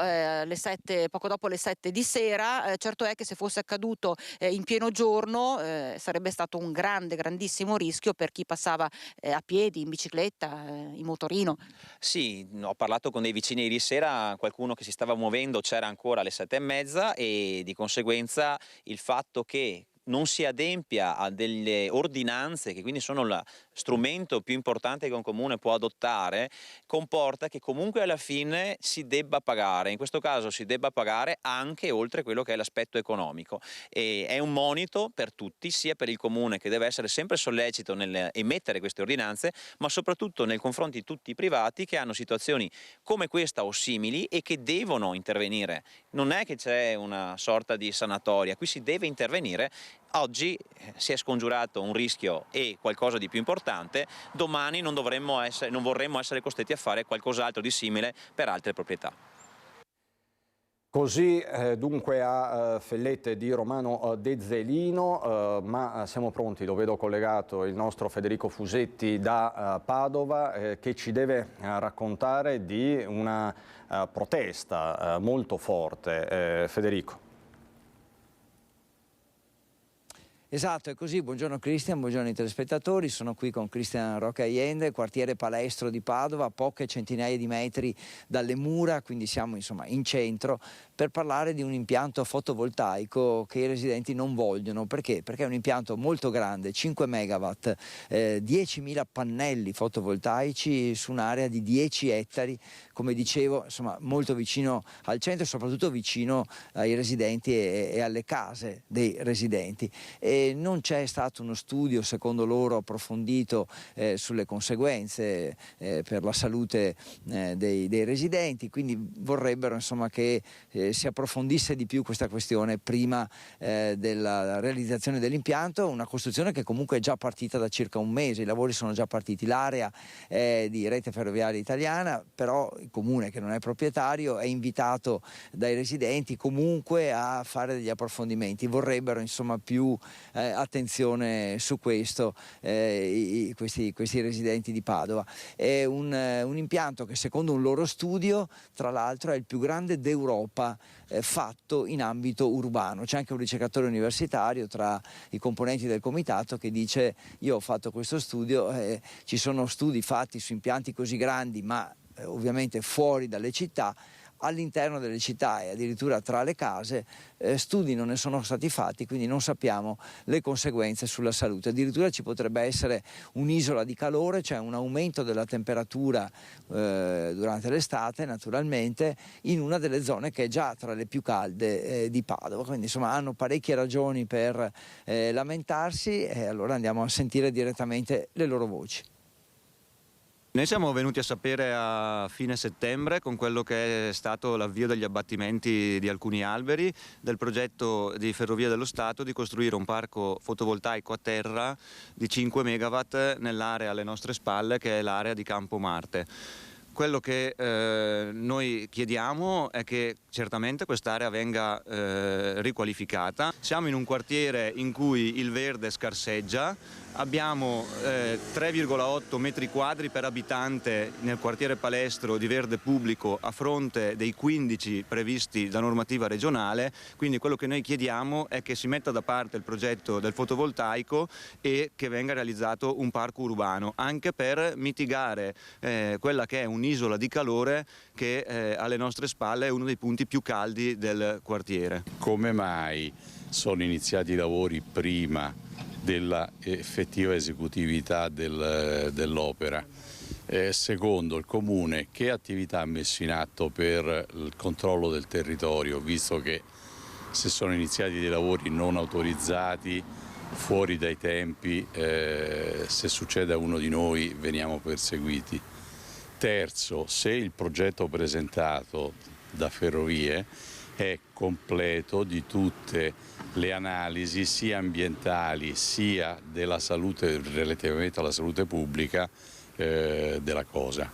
poco dopo le 7 di sera, certo è che se fosse accaduto in pieno giorno sarebbe stato un grandissimo rischio per chi passava a piedi, in bicicletta, in motorino. Sì, ho parlato con dei vicini ieri sera, qualcuno che si stava muovendo c'era ancora alle 7:30 e di conseguenza il fatto che non si adempia a delle ordinanze che quindi sono lo strumento più importante che un comune può adottare, comporta che comunque alla fine si debba pagare, in questo caso si debba pagare anche oltre quello che è l'aspetto economico, e è un monito per tutti, sia per il comune che deve essere sempre sollecito nel emettere queste ordinanze, ma soprattutto nei confronti di tutti i privati che hanno situazioni come questa o simili e che devono intervenire. Non è che c'è una sorta di sanatoria, qui si deve intervenire. Oggi si è scongiurato un rischio e qualcosa di più importante, domani non vorremmo essere costretti a fare qualcos'altro di simile per altre proprietà. Così dunque a Fellette di Romano De Zelino, ma siamo pronti, lo vedo collegato il nostro Federico Fusetti da Padova che ci deve raccontare di una protesta molto forte. Federico. Esatto, è così. Buongiorno Cristian, buongiorno ai telespettatori. Sono qui con Cristian Roque Allende, quartiere Palestro di Padova, a poche centinaia di metri dalle mura, quindi siamo insomma in centro, per parlare di un impianto fotovoltaico che i residenti non vogliono. Perché? Perché è un impianto molto grande, 5 megawatt, 10.000 pannelli fotovoltaici su un'area di 10 ettari, come dicevo, insomma molto vicino al centro e soprattutto vicino ai residenti e alle case dei residenti. Non c'è stato uno studio, secondo loro, approfondito sulle conseguenze per la salute dei residenti, quindi vorrebbero insomma che si approfondisse di più questa questione prima della realizzazione dell'impianto, una costruzione che comunque è già partita da circa un mese, i lavori sono già partiti, l'area è di Rete Ferroviaria Italiana, però il comune, che non è proprietario, è invitato dai residenti comunque a fare degli approfondimenti, vorrebbero insomma più attenzione su questo questi residenti di Padova. È un impianto che secondo un loro studio tra l'altro è il più grande d'Europa fatto in ambito urbano. C'è anche un ricercatore universitario tra i componenti del comitato che dice: io ho fatto questo studio, ci sono studi fatti su impianti così grandi ma ovviamente fuori dalle città, all'interno delle città e addirittura tra le case studi non ne sono stati fatti, quindi non sappiamo le conseguenze sulla salute. Addirittura ci potrebbe essere un'isola di calore, cioè un aumento della temperatura durante l'estate naturalmente in una delle zone che è già tra le più calde di Padova, quindi insomma hanno parecchie ragioni per lamentarsi e allora andiamo a sentire direttamente le loro voci. Noi siamo venuti a sapere a fine settembre, con quello che è stato l'avvio degli abbattimenti di alcuni alberi, del progetto di Ferrovie dello Stato di costruire un parco fotovoltaico a terra di 5 megawatt nell'area alle nostre spalle, che è l'area di Campo Marte. Quello che noi chiediamo è che certamente quest'area venga riqualificata. Siamo in un quartiere in cui il verde scarseggia, abbiamo 3,8 metri quadri per abitante nel quartiere Palestro di verde pubblico a fronte dei 15 previsti da normativa regionale, quindi quello che noi chiediamo è che si metta da parte il progetto del fotovoltaico e che venga realizzato un parco urbano, anche per mitigare quella che è un'isola di calore che alle nostre spalle è uno dei punti più caldi del quartiere. Come mai sono iniziati i lavori prima della effettiva esecutività dell'opera? Secondo il Comune, che attività ha messo in atto per il controllo del territorio, visto che se sono iniziati dei lavori non autorizzati, fuori dai tempi, se succede a uno di noi veniamo perseguiti? Terzo, se il progetto presentato da Ferrovie è completo di tutte le analisi sia ambientali sia della salute, relativamente alla salute pubblica della cosa.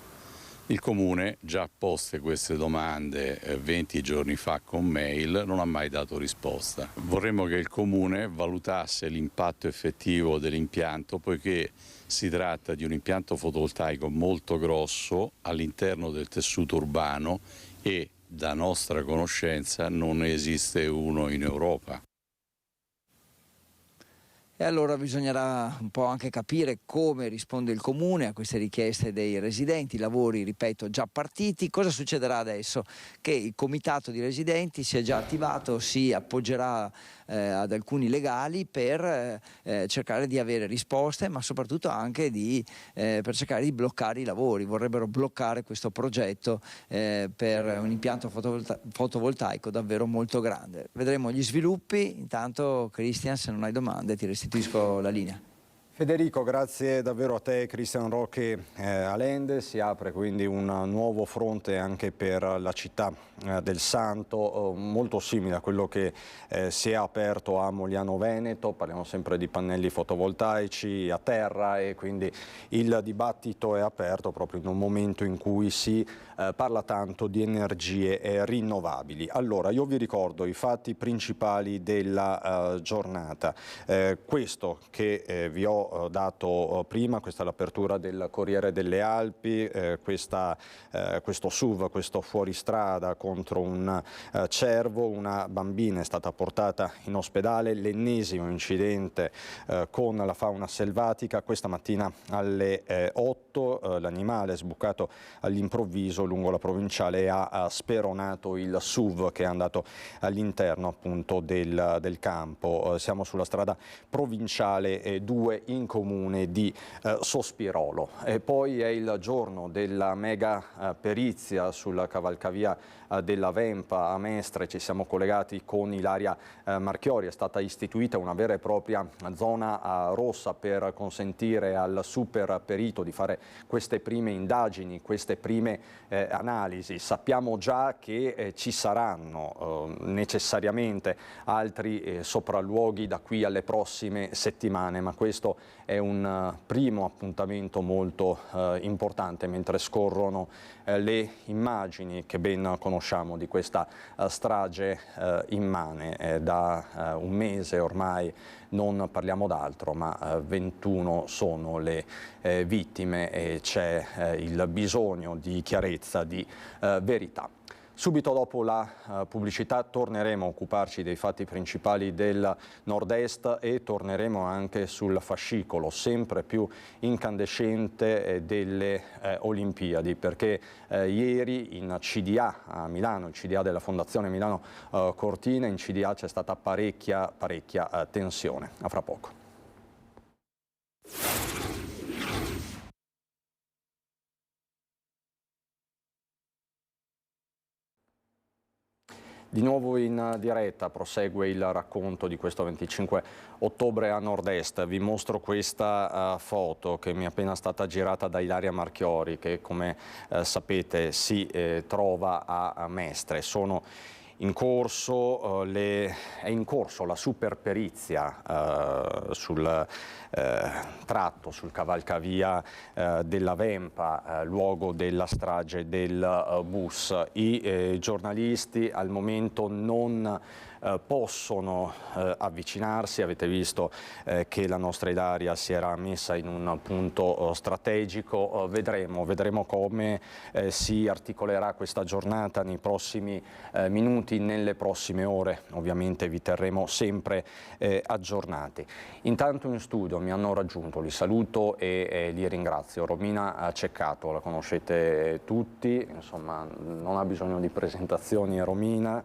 Il Comune, già poste queste domande 20 giorni fa con mail, non ha mai dato risposta. Vorremmo che il Comune valutasse l'impatto effettivo dell'impianto, poiché si tratta di un impianto fotovoltaico molto grosso all'interno del tessuto urbano e, da nostra conoscenza, non esiste uno in Europa. E allora bisognerà un po' anche capire come risponde il Comune a queste richieste dei residenti. I lavori, ripeto, già partiti. Cosa succederà adesso? Che il comitato di residenti si è già attivato, si appoggerà ad alcuni legali per cercare di avere risposte, ma soprattutto anche per cercare di bloccare i lavori. Vorrebbero bloccare questo progetto per un impianto fotovoltaico davvero molto grande. Vedremo gli sviluppi. Intanto, Cristian, se non hai domande ti restituisco la linea. Federico, grazie davvero a te, Cristian Roque Allende. Si apre quindi un nuovo fronte anche per la città del Santo, molto simile a quello che si è aperto a Mogliano Veneto. Parliamo sempre di pannelli fotovoltaici a terra e quindi il dibattito è aperto proprio in un momento in cui si parla tanto di energie rinnovabili. Allora, io vi ricordo i fatti principali della giornata. Questo che vi ho dato prima, questa è l'apertura del Corriere delle Alpi, questo SUV, questo fuoristrada contro un cervo, una bambina è stata portata in ospedale, l'ennesimo incidente con la fauna selvatica. Questa mattina alle 8 l'animale è sbucato all'improvviso lungo la provinciale e ha speronato il SUV che è andato all'interno appunto del campo. Siamo sulla strada provinciale 2 in comune di Sospirolo. E poi è il giorno della mega perizia sulla cavalcavia della Vempa a Mestre. Ci siamo collegati con Ilaria Marchiori. È stata istituita una vera e propria zona rossa per consentire al super perito di fare queste prime indagini, queste prime analisi. Sappiamo già che ci saranno necessariamente altri sopralluoghi da qui alle prossime settimane, ma questo è un primo appuntamento molto importante mentre scorrono le immagini che ben conosciamo di questa strage immane. Da un mese ormai non parliamo d'altro, ma 21 sono le vittime e c'è il bisogno di chiarezza, di verità. Subito dopo la pubblicità torneremo a occuparci dei fatti principali del Nord-Est e torneremo anche sul fascicolo sempre più incandescente delle Olimpiadi, perché ieri in CDA a Milano, il CDA della Fondazione Milano Cortina, in CDA c'è stata parecchia tensione. A fra poco. Di nuovo in diretta prosegue il racconto di questo 25 ottobre a Nord-Est. Vi mostro questa foto che mi è appena stata girata da Ilaria Marchiori, che come sapete si trova a Mestre. Sono in corso, è in corso la super perizia sul tratto, sul cavalcavia della Vempa, luogo della strage del bus. I giornalisti al momento non possono avvicinarsi. Avete visto che la nostra Ilaria si era messa in un punto strategico. Vedremo come si articolerà questa giornata nei prossimi minuti, nelle prossime ore. Ovviamente vi terremo sempre aggiornati. Intanto in studio mi hanno raggiunto, li saluto e li ringrazio. Romina Ceccato, la conoscete tutti, insomma non ha bisogno di presentazioni. Romina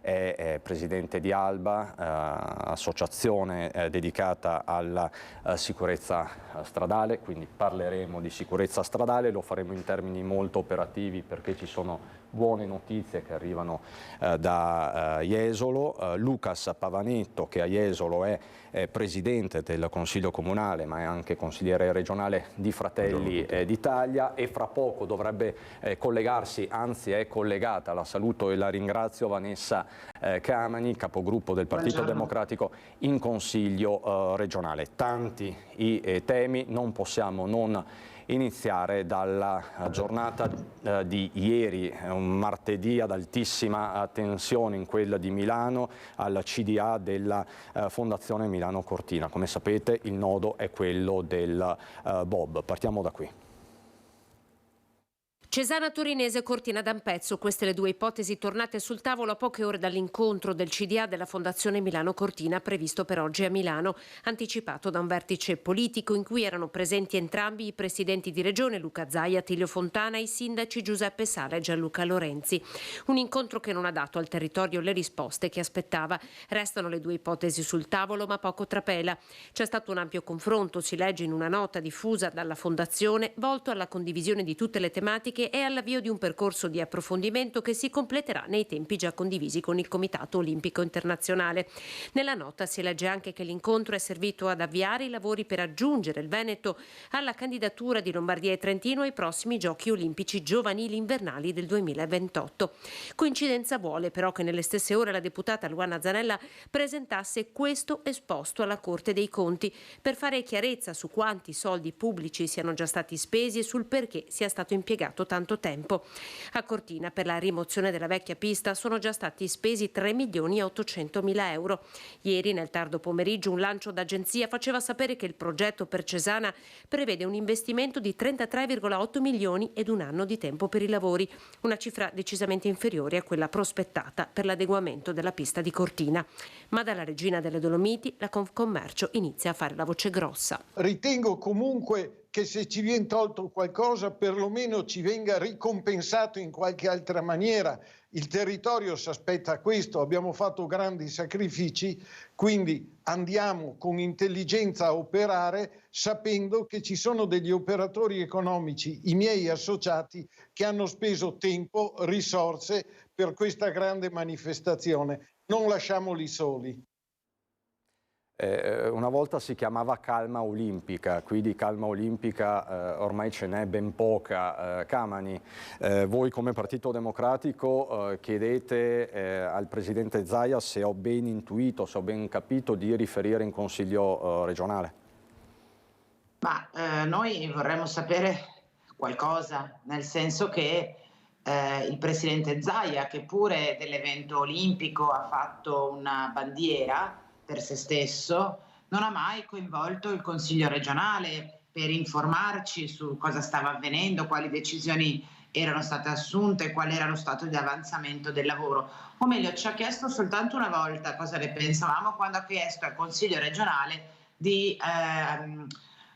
è presidente di Alba, associazione dedicata alla sicurezza stradale, quindi parleremo di sicurezza stradale, lo faremo in termini molto operativi perché ci sono buone notizie che arrivano da Jesolo. Lucas Pavanetto, che a Jesolo è presidente del Consiglio Comunale ma è anche consigliere regionale di Fratelli d'Italia, e fra poco dovrebbe collegarsi, anzi è collegata, la saluto e la ringrazio, Vanessa Camani, capogruppo del Partito Democratico in Consiglio regionale. Tanti i temi, non possiamo non iniziare dalla giornata di ieri, un martedì ad altissima tensione in quella di Milano, al CDA della Fondazione Milano Cortina. Come sapete il nodo è quello del Bob. Partiamo da qui. Cesana Torinese e Cortina d'Ampezzo, queste le due ipotesi tornate sul tavolo a poche ore dall'incontro del CDA della Fondazione Milano Cortina previsto per oggi a Milano, anticipato da un vertice politico in cui erano presenti entrambi i presidenti di regione Luca Zaia, Attilio Fontana e i sindaci Giuseppe Sala e Gianluca Lorenzi. Un incontro che non ha dato al territorio le risposte che aspettava. Restano le due ipotesi sul tavolo ma poco trapela. C'è stato un ampio confronto, si legge in una nota diffusa dalla Fondazione, volto alla condivisione di tutte le tematiche e all'avvio di un percorso di approfondimento che si completerà nei tempi già condivisi con il Comitato Olimpico Internazionale. Nella nota si legge anche che l'incontro è servito ad avviare i lavori per aggiungere il Veneto alla candidatura di Lombardia e Trentino ai prossimi Giochi Olimpici giovanili invernali del 2028. Coincidenza vuole però che nelle stesse ore la deputata Luana Zanella presentasse questo esposto alla Corte dei Conti per fare chiarezza su quanti soldi pubblici siano già stati spesi e sul perché sia stato impiegato tanto tempo. A Cortina per la rimozione della vecchia pista sono già stati spesi 3.800.000 euro. Ieri nel tardo pomeriggio un lancio d'agenzia faceva sapere che il progetto per Cesana prevede un investimento di 33,8 milioni ed un anno di tempo per i lavori, una cifra decisamente inferiore a quella prospettata per l'adeguamento della pista di Cortina. Ma dalla regina delle Dolomiti la Confcommercio inizia a fare la voce grossa. Ritengo comunque che se ci viene tolto qualcosa perlomeno ci venga ricompensato in qualche altra maniera. Il territorio si aspetta questo, abbiamo fatto grandi sacrifici, quindi andiamo con intelligenza a operare sapendo che ci sono degli operatori economici, i miei associati, che hanno speso tempo, risorse per questa grande manifestazione. Non lasciamoli soli. Una volta si chiamava calma olimpica, qui di calma olimpica ormai ce n'è ben poca. Camani, voi come Partito Democratico chiedete al Presidente Zaia, se ho ben intuito, se ho ben capito, di riferire in Consiglio regionale. Ma noi vorremmo sapere qualcosa, nel senso che il Presidente Zaia, che pure dell'evento olimpico ha fatto una bandiera per se stesso, non ha mai coinvolto il Consiglio regionale per informarci su cosa stava avvenendo, quali decisioni erano state assunte, qual era lo stato di avanzamento del lavoro. O meglio, ci ha chiesto soltanto una volta cosa ne pensavamo quando ha chiesto al Consiglio regionale di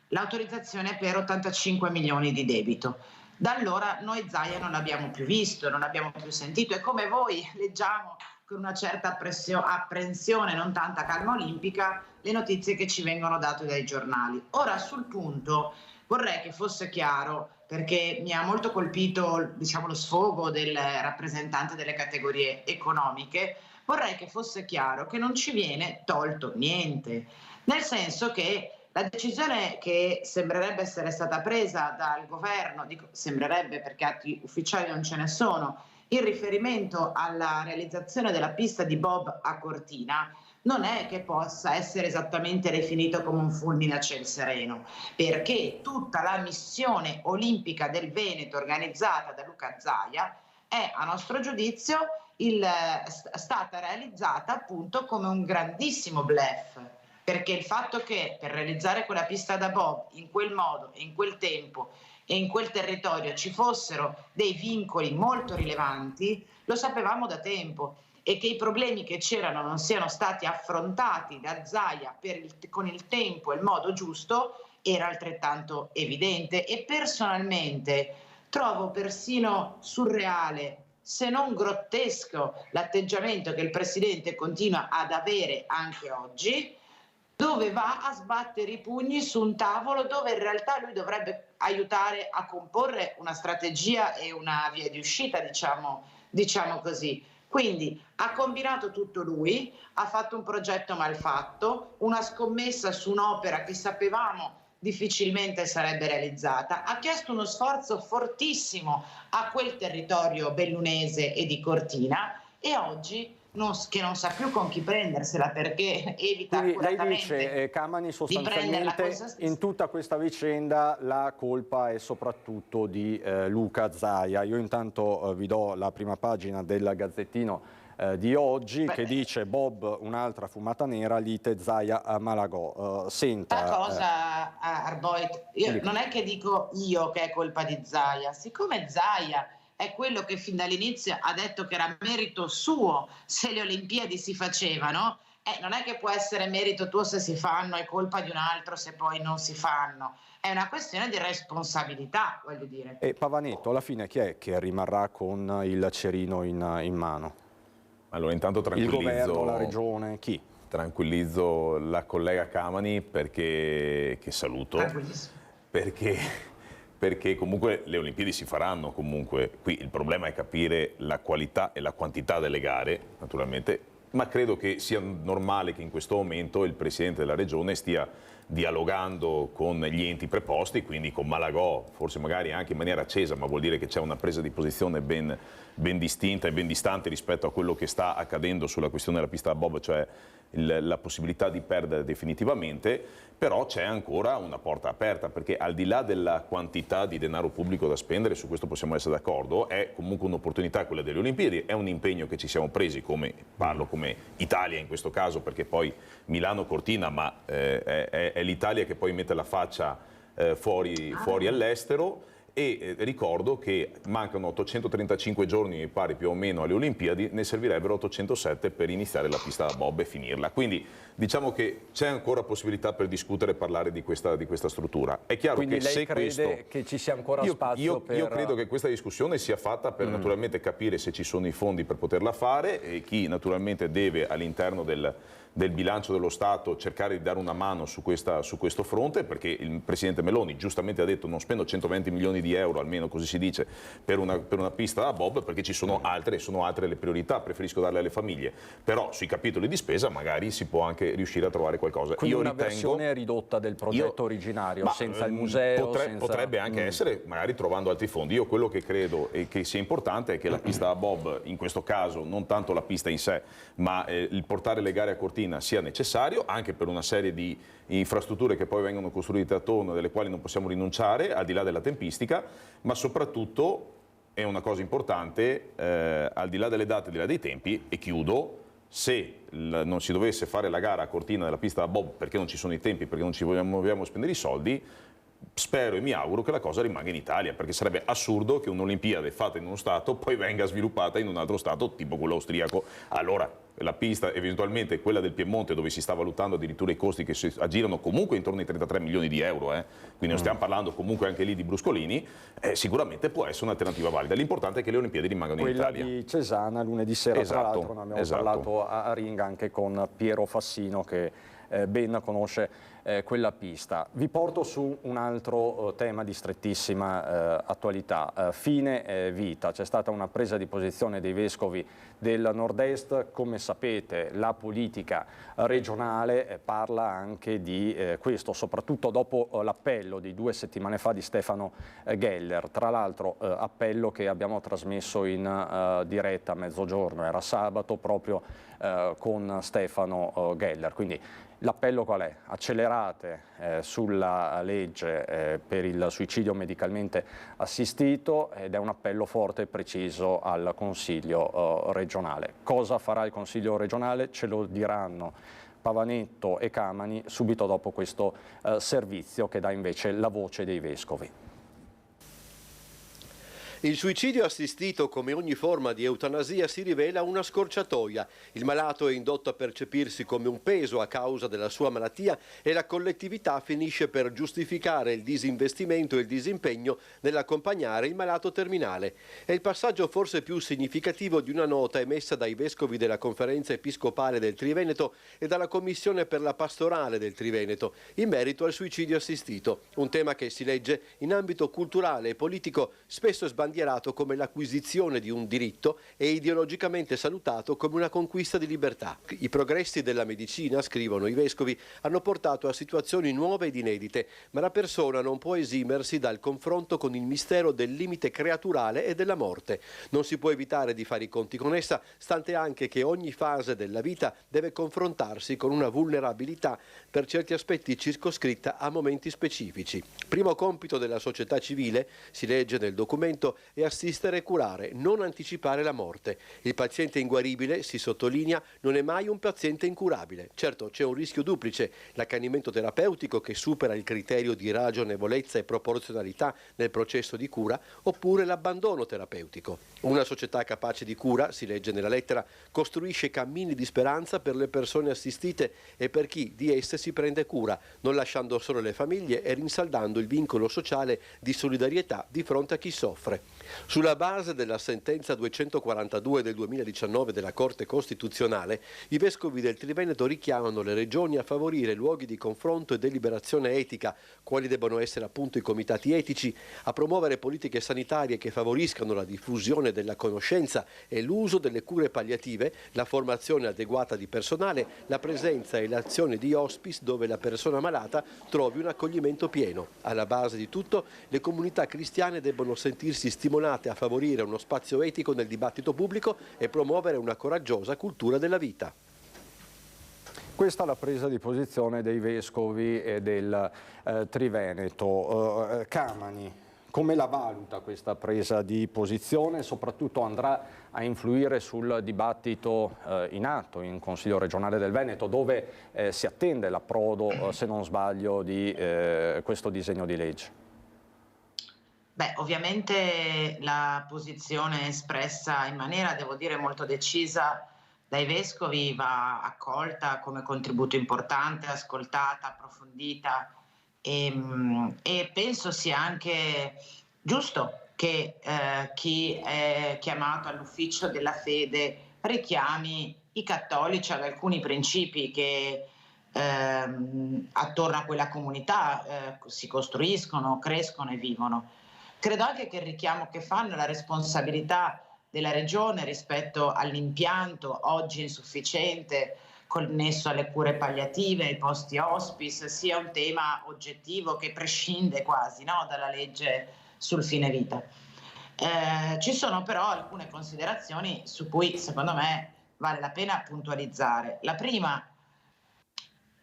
l'autorizzazione per 85 milioni di debito. Da allora noi Zaia non l'abbiamo più visto, non l'abbiamo più sentito e come voi leggiamo con una certa apprensione, non tanta calma olimpica, le notizie che ci vengono date dai giornali. Ora sul punto vorrei che fosse chiaro, perché mi ha molto colpito lo sfogo del rappresentante delle categorie economiche, vorrei che fosse chiaro che non ci viene tolto niente, nel senso che la decisione che sembrerebbe essere stata presa dal governo, dico sembrerebbe perché atti ufficiali non ce ne sono, in riferimento alla realizzazione della pista di bob a Cortina, non è che possa essere esattamente definito come un fulmine a ciel sereno, perché tutta la missione olimpica del Veneto organizzata da Luca Zaia è, a nostro giudizio, stata realizzata appunto come un grandissimo bluff, perché il fatto che per realizzare quella pista da bob in quel modo, in quel tempo e in quel territorio ci fossero dei vincoli molto rilevanti, lo sapevamo da tempo, e che i problemi che c'erano non siano stati affrontati da Zaia con il tempo e il modo giusto era altrettanto evidente. E personalmente trovo persino surreale, se non grottesco, l'atteggiamento che il Presidente continua ad avere anche oggi, dove va a sbattere i pugni su un tavolo dove in realtà lui dovrebbe aiutare a comporre una strategia e una via di uscita, diciamo così. Quindi ha combinato tutto lui, ha fatto un progetto malfatto, una scommessa su un'opera che sapevamo difficilmente sarebbe realizzata, ha chiesto uno sforzo fortissimo a quel territorio bellunese e di Cortina, e oggi che non sa più con chi prendersela, perché evita accuratamente. Lei dice, Camani, sostanzialmente in tutta questa vicenda la colpa è soprattutto di Luca Zaia. Io intanto vi do la prima pagina del Gazzettino di oggi, che dice: Bob, un'altra fumata nera, lite Zaia a Malagò. Senta, la cosa, Arboit, non è che dico io che è colpa di Zaia, siccome Zaia è quello che fin dall'inizio ha detto che era merito suo se le Olimpiadi si facevano, non è che può essere merito tuo se si fanno, è colpa di un altro se poi non si fanno. È una questione di responsabilità, voglio dire. E Pavanetto, alla fine chi è che rimarrà con il cerino in mano? Allora, intanto tranquillizzo... Il governo, la regione, chi? Tranquillizzo la collega Camani, che saluto, perché comunque le Olimpiadi si faranno comunque. Qui il problema è capire la qualità e la quantità delle gare, naturalmente, ma credo che sia normale che in questo momento il Presidente della Regione stia dialogando con gli enti preposti, quindi con Malagò, forse magari anche in maniera accesa, ma vuol dire che c'è una presa di posizione ben distinta e ben distante rispetto a quello che sta accadendo sulla questione della pista da bob, cioè la possibilità di perdere definitivamente, però c'è ancora una porta aperta, perché al di là della quantità di denaro pubblico da spendere, su questo possiamo essere d'accordo, è comunque un'opportunità quella delle Olimpiadi, è un impegno che ci siamo presi, parlo come Italia in questo caso, perché poi Milano-Cortina, ma è l'Italia che poi mette la faccia fuori all'estero. E ricordo che mancano 835 giorni, mi pare più o meno, alle Olimpiadi, ne servirebbero 807 per iniziare la pista da bob e finirla. Quindi diciamo che c'è ancora possibilità per discutere e parlare di questa struttura. È chiaro Quindi che lei se crede che ci sia ancora spazio per... Io credo che questa discussione sia fatta per naturalmente capire se ci sono i fondi per poterla fare, e chi naturalmente deve all'interno del bilancio dello Stato cercare di dare una mano su questo fronte, perché il Presidente Meloni giustamente ha detto: non spendo 120 milioni di euro, almeno così si dice, per una pista da bob, perché ci sono altre le priorità, preferisco darle alle famiglie, però sui capitoli di spesa magari si può anche riuscire a trovare qualcosa. Quindi una versione ridotta del progetto originario, senza il museo? Potrebbe anche essere, magari trovando altri fondi. Io quello che credo e che sia importante è che la pista da bob, in questo caso non tanto la pista in sé, ma il portare le gare a Cortina sia necessario, anche per una serie di infrastrutture che poi vengono costruite attorno, delle quali non possiamo rinunciare, al di là della tempistica, ma soprattutto è una cosa importante, al di là delle date, al di là dei tempi, e chiudo, se non si dovesse fare la gara a Cortina della pista da bob perché non ci sono i tempi, perché non ci vogliamo spendere i soldi, spero e mi auguro che la cosa rimanga in Italia, perché sarebbe assurdo che un'Olimpiade fatta in uno Stato poi venga sviluppata in un altro Stato, tipo quello austriaco. Allora, la pista, eventualmente quella del Piemonte, dove si sta valutando addirittura i costi che si aggirano comunque intorno ai 33 milioni di euro, quindi non stiamo parlando comunque anche lì di bruscolini, sicuramente può essere un'alternativa valida. L'importante è che le Olimpiadi rimangano in Italia. Quella di Cesana lunedì sera, tra l'altro, ne abbiamo parlato a Ringa anche con Piero Fassino, che ben conosce quella pista. Vi porto su un altro tema di strettissima attualità, fine vita. C'è stata una presa di posizione dei vescovi del nord-est. Come sapete, la politica regionale parla anche di questo, soprattutto dopo l'appello di 2 settimane fa di Stefano Geller. Tra l'altro appello che abbiamo trasmesso in diretta a mezzogiorno, era sabato, proprio con Stefano Geller. Quindi l'appello qual è? Accelerate sulla legge per il suicidio medicalmente assistito, ed è un appello forte e preciso al Consiglio regionale. Cosa farà il Consiglio regionale? Ce lo diranno Pavanetto e Camani subito dopo questo servizio che dà invece la voce dei vescovi. Il suicidio assistito, come ogni forma di eutanasia, si rivela una scorciatoia. Il malato è indotto a percepirsi come un peso a causa della sua malattia e la collettività finisce per giustificare il disinvestimento e il disimpegno nell'accompagnare il malato terminale. È il passaggio forse più significativo di una nota emessa dai vescovi della Conferenza Episcopale del Triveneto e dalla Commissione per la Pastorale del Triveneto in merito al suicidio assistito, un tema che si legge in ambito culturale e politico spesso sbandierato come l'acquisizione di un diritto e ideologicamente salutato come una conquista di libertà. I progressi della medicina, scrivono i vescovi, hanno portato a situazioni nuove ed inedite, ma la persona non può esimersi dal confronto con il mistero del limite creaturale e della morte. Non si può evitare di fare i conti con essa, stante anche che ogni fase della vita deve confrontarsi con una vulnerabilità per certi aspetti circoscritta a momenti specifici. Primo compito della società civile, si legge nel documento, e assistere e curare, non anticipare la morte. Il paziente inguaribile, si sottolinea, non è mai un paziente incurabile. Certo, c'è un rischio duplice, l'accanimento terapeutico che supera il criterio di ragionevolezza e proporzionalità nel processo di cura, oppure l'abbandono terapeutico. Una società capace di cura, si legge nella lettera, costruisce cammini di speranza per le persone assistite e per chi di esse si prende cura, non lasciando solo le famiglie e rinsaldando il vincolo sociale di solidarietà di fronte a chi soffre. Sulla base della sentenza 242 del 2019 della Corte Costituzionale, i vescovi del Triveneto richiamano le regioni a favorire luoghi di confronto e deliberazione etica, quali debbano essere appunto i comitati etici, a promuovere politiche sanitarie che favoriscano la diffusione della conoscenza e l'uso delle cure palliative, la formazione adeguata di personale, la presenza e l'azione di hospice dove la persona malata trovi un accoglimento pieno. Alla base di tutto, le comunità cristiane debbono sentirsi stimolate a favorire uno spazio etico nel dibattito pubblico e promuovere una coraggiosa cultura della vita. Questa è la presa di posizione dei vescovi e del Triveneto. Camani, come la valuta questa presa di posizione? Soprattutto andrà a influire sul dibattito in atto in Consiglio regionale del Veneto, dove si attende l'approdo, se non sbaglio, di questo disegno di legge. Beh, ovviamente la posizione espressa in maniera, devo dire, molto decisa dai vescovi va accolta come contributo importante, ascoltata, approfondita e penso sia anche giusto che chi è chiamato all'ufficio della fede richiami i cattolici ad alcuni principi che attorno a quella comunità si costruiscono, crescono e vivono. Credo anche che il richiamo che fanno e la responsabilità della Regione rispetto all'impianto oggi insufficiente connesso alle cure palliative, ai posti hospice, sia un tema oggettivo che prescinde quasi, no, dalla legge sul fine vita. Ci sono però alcune considerazioni su cui secondo me vale la pena puntualizzare. La prima,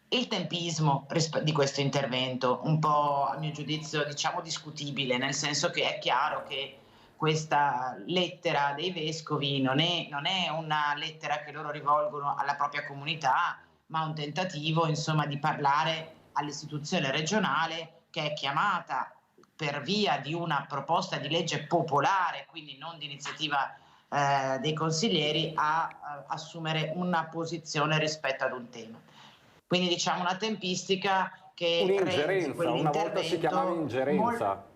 il tempismo di questo intervento, un po' a mio giudizio diciamo discutibile, nel senso che è chiaro che questa lettera dei vescovi non è una lettera che loro rivolgono alla propria comunità, ma un tentativo insomma di parlare all'istituzione regionale che è chiamata per via di una proposta di legge popolare, quindi non di iniziativa dei consiglieri, a assumere una posizione rispetto ad un tema. Quindi diciamo una tempistica che un'ingerenza, una volta si chiamava ingerenza.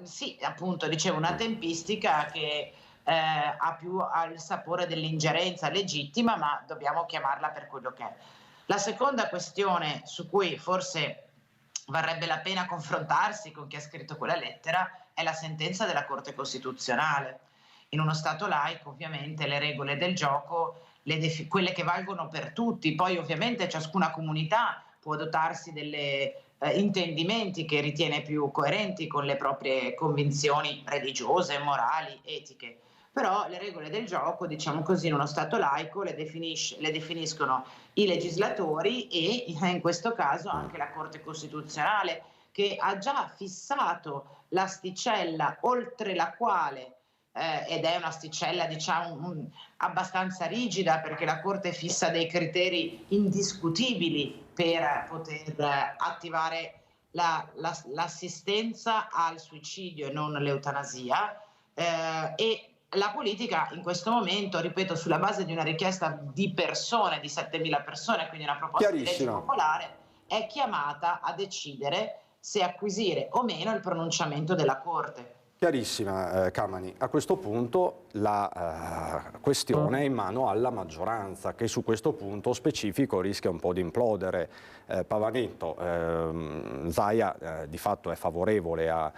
Sì, appunto, dicevo una tempistica che ha il sapore dell'ingerenza legittima, ma dobbiamo chiamarla per quello che è. La seconda questione su cui forse varrebbe la pena confrontarsi con chi ha scritto quella lettera è la sentenza della Corte Costituzionale. In uno Stato laico, ovviamente, le regole del gioco, quelle che valgono per tutti, poi ovviamente ciascuna comunità può dotarsi delle intendimenti che ritiene più coerenti con le proprie convinzioni religiose, morali, etiche. però le regole del gioco, diciamo così, in uno Stato laico le definiscono i legislatori e in questo caso anche la Corte Costituzionale, che ha già fissato l'asticella oltre la quale ed è un'asticella diciamo abbastanza rigida, perché la Corte fissa dei criteri indiscutibili per poter attivare l'assistenza al suicidio e non l'eutanasia, e la politica in questo momento, ripeto, sulla base di una richiesta di persone, di 7.000 persone, quindi una proposta di legge popolare, è chiamata a decidere se acquisire o meno il pronunciamento della Corte. Chiarissima, Camani. A questo punto la questione è in mano alla maggioranza, che su questo punto specifico rischia un po' di implodere. Pavanetto, Zaia di fatto è favorevole a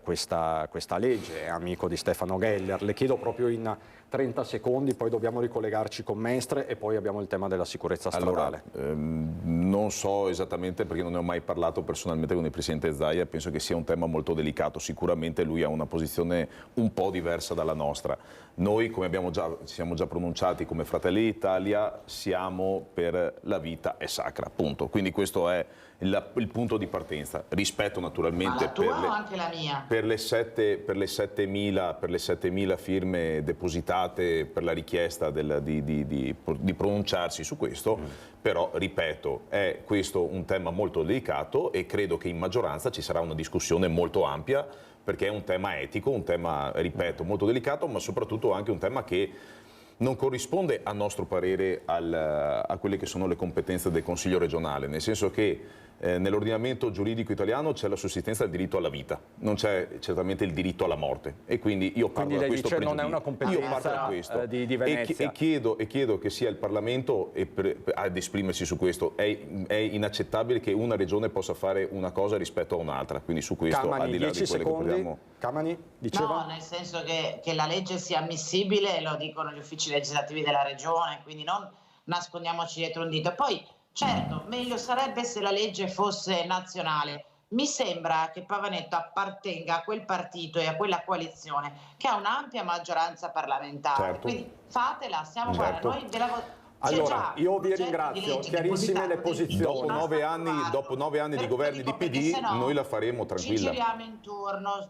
questa legge, è amico di Stefano Geller. Le chiedo proprio in 30 secondi, poi dobbiamo ricollegarci con Mestre e poi abbiamo il tema della sicurezza stradale. Allora, non so esattamente, perché non ne ho mai parlato personalmente con il Presidente Zaia, penso che sia un tema molto delicato, sicuramente lui ha una posizione un po' diversa dalla nostra. Noi, come siamo già pronunciati come Fratelli d'Italia, siamo per la vita è sacra, punto. Quindi questo è il punto di partenza. Rispetto naturalmente la tua o anche la mia? Per le 7.000 firme depositate per la richiesta di pronunciarsi su questo, però ripeto, è questo un tema molto delicato e credo che in maggioranza ci sarà una discussione molto ampia, perché è un tema etico, un tema, ripeto, molto delicato, ma soprattutto anche un tema che non corrisponde a nostro parere a quelle che sono le competenze del Consiglio regionale, nel senso che nell'ordinamento giuridico italiano c'è la sussistenza del diritto alla vita, non c'è certamente il diritto alla morte, e quindi io parlo da questo pregiudizio. Non è una competenza di Venezia. E chiedo che sia il Parlamento ad esprimersi su questo. È inaccettabile che una regione possa fare una cosa rispetto a un'altra, quindi su questo, Camani, al di là di quello che vogliamo... Camani, diceva? No, nel senso che la legge sia ammissibile lo dicono gli uffici legislativi della regione, quindi non nascondiamoci dietro un dito. Poi, certo, meglio sarebbe se la legge fosse nazionale. Mi sembra che Pavanetto appartenga a quel partito e a quella coalizione che ha un'ampia maggioranza parlamentare. Certo. Quindi fatela, siamo Certo. guarda, noi della Allora, io vi ringrazio, chiarissime le posizioni. Dopo 9 anni di governi di PD, noi la faremo tranquilla.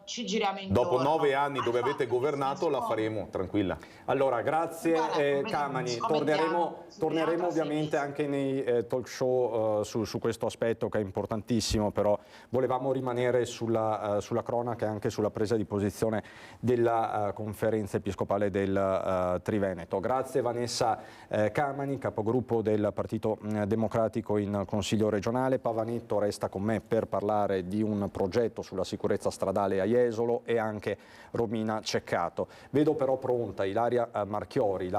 Ci giriamo intorno. Dopo 9 anni dove avete governato, la faremo tranquilla. Allora, grazie Camani. Torneremo ovviamente anche nei talk show su questo aspetto che è importantissimo, però volevamo rimanere sulla cronaca e anche sulla presa di posizione della Conferenza Episcopale del Triveneto. Grazie Vanessa Camani, capogruppo del Partito Democratico in Consiglio regionale. Pavanetto resta con me per parlare di un progetto sulla sicurezza stradale a Jesolo, e anche Romina Ceccato. Vedo però pronta Ilaria Marchiori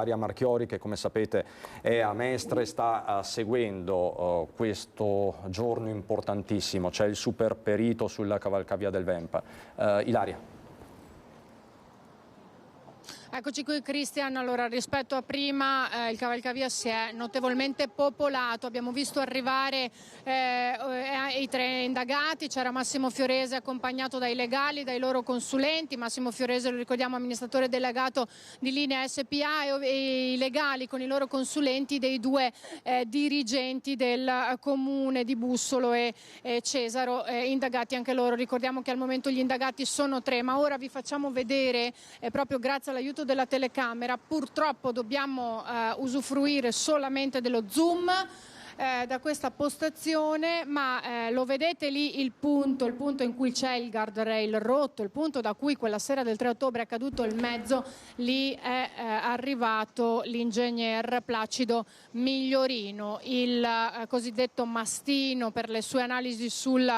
che, come sapete, è a Mestre, sta seguendo questo giorno importantissimo. C'è il super perito sulla cavalcavia del Vempa. Ilaria. Eccoci qui Cristian, allora rispetto a prima il cavalcavia si è notevolmente popolato, abbiamo visto arrivare i 3 indagati, c'era Massimo Fiorese accompagnato dai legali, dai loro consulenti. Massimo Fiorese, lo ricordiamo, amministratore delegato di Linea SPA, e i legali con i loro consulenti dei 2 dirigenti del comune di Bussolo e Cesaro, indagati anche loro. Ricordiamo che al momento gli indagati sono 3, ma ora vi facciamo vedere, proprio grazie all'aiuto della telecamera, purtroppo dobbiamo usufruire solamente dello zoom da questa postazione, ma lo vedete lì il punto in cui c'è il guardrail rotto, il punto da cui quella sera del 3 ottobre è accaduto il mezzo. Lì è arrivato l'ingegner Placido Migliorino, il cosiddetto mastino per le sue analisi sul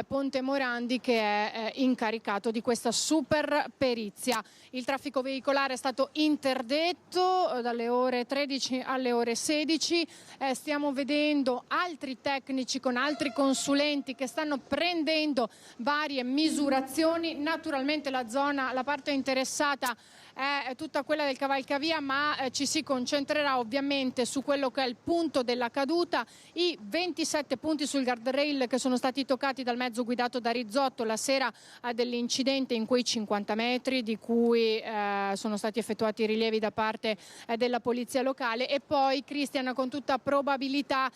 Ponte Morandi, che è incaricato di questa super perizia. Il traffico veicolare è stato interdetto dalle ore 13 alle ore 16, stiamo vedendo altri tecnici con altri consulenti che stanno prendendo varie misurazioni. Naturalmente la parte interessata è tutta quella del cavalcavia, ma ci si concentrerà ovviamente su quello che è il punto della caduta, i 27 punti sul guardrail che sono stati toccati dal mezzo guidato da Rizzotto la sera dell'incidente, in quei 50 metri di cui sono stati effettuati rilievi da parte della polizia locale. E poi Cristian, con tutta probabilità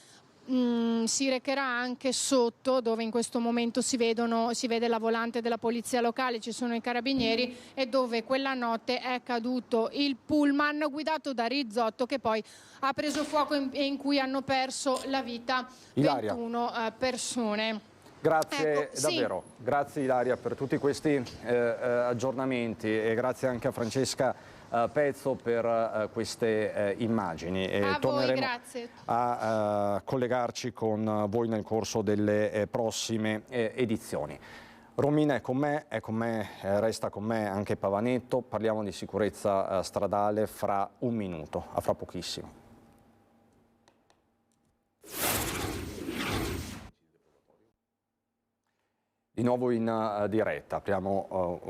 si recherà anche sotto, dove in questo momento si vede la volante della polizia locale, ci sono i carabinieri, e dove quella notte è caduto il pullman guidato da Rizzotto, che poi ha preso fuoco e in cui hanno perso la vita Ilaria. 21 persone. Grazie Ecco, davvero, grazie Ilaria per tutti questi aggiornamenti, e grazie anche a Francesca Pezzo per queste immagini. A voi, Torneremo grazie. a collegarci con voi nel corso delle prossime edizioni. Romina è con me, resta con me anche Pavanetto. Parliamo di sicurezza stradale fra un minuto, a fra pochissimo. Di nuovo in diretta, apriamo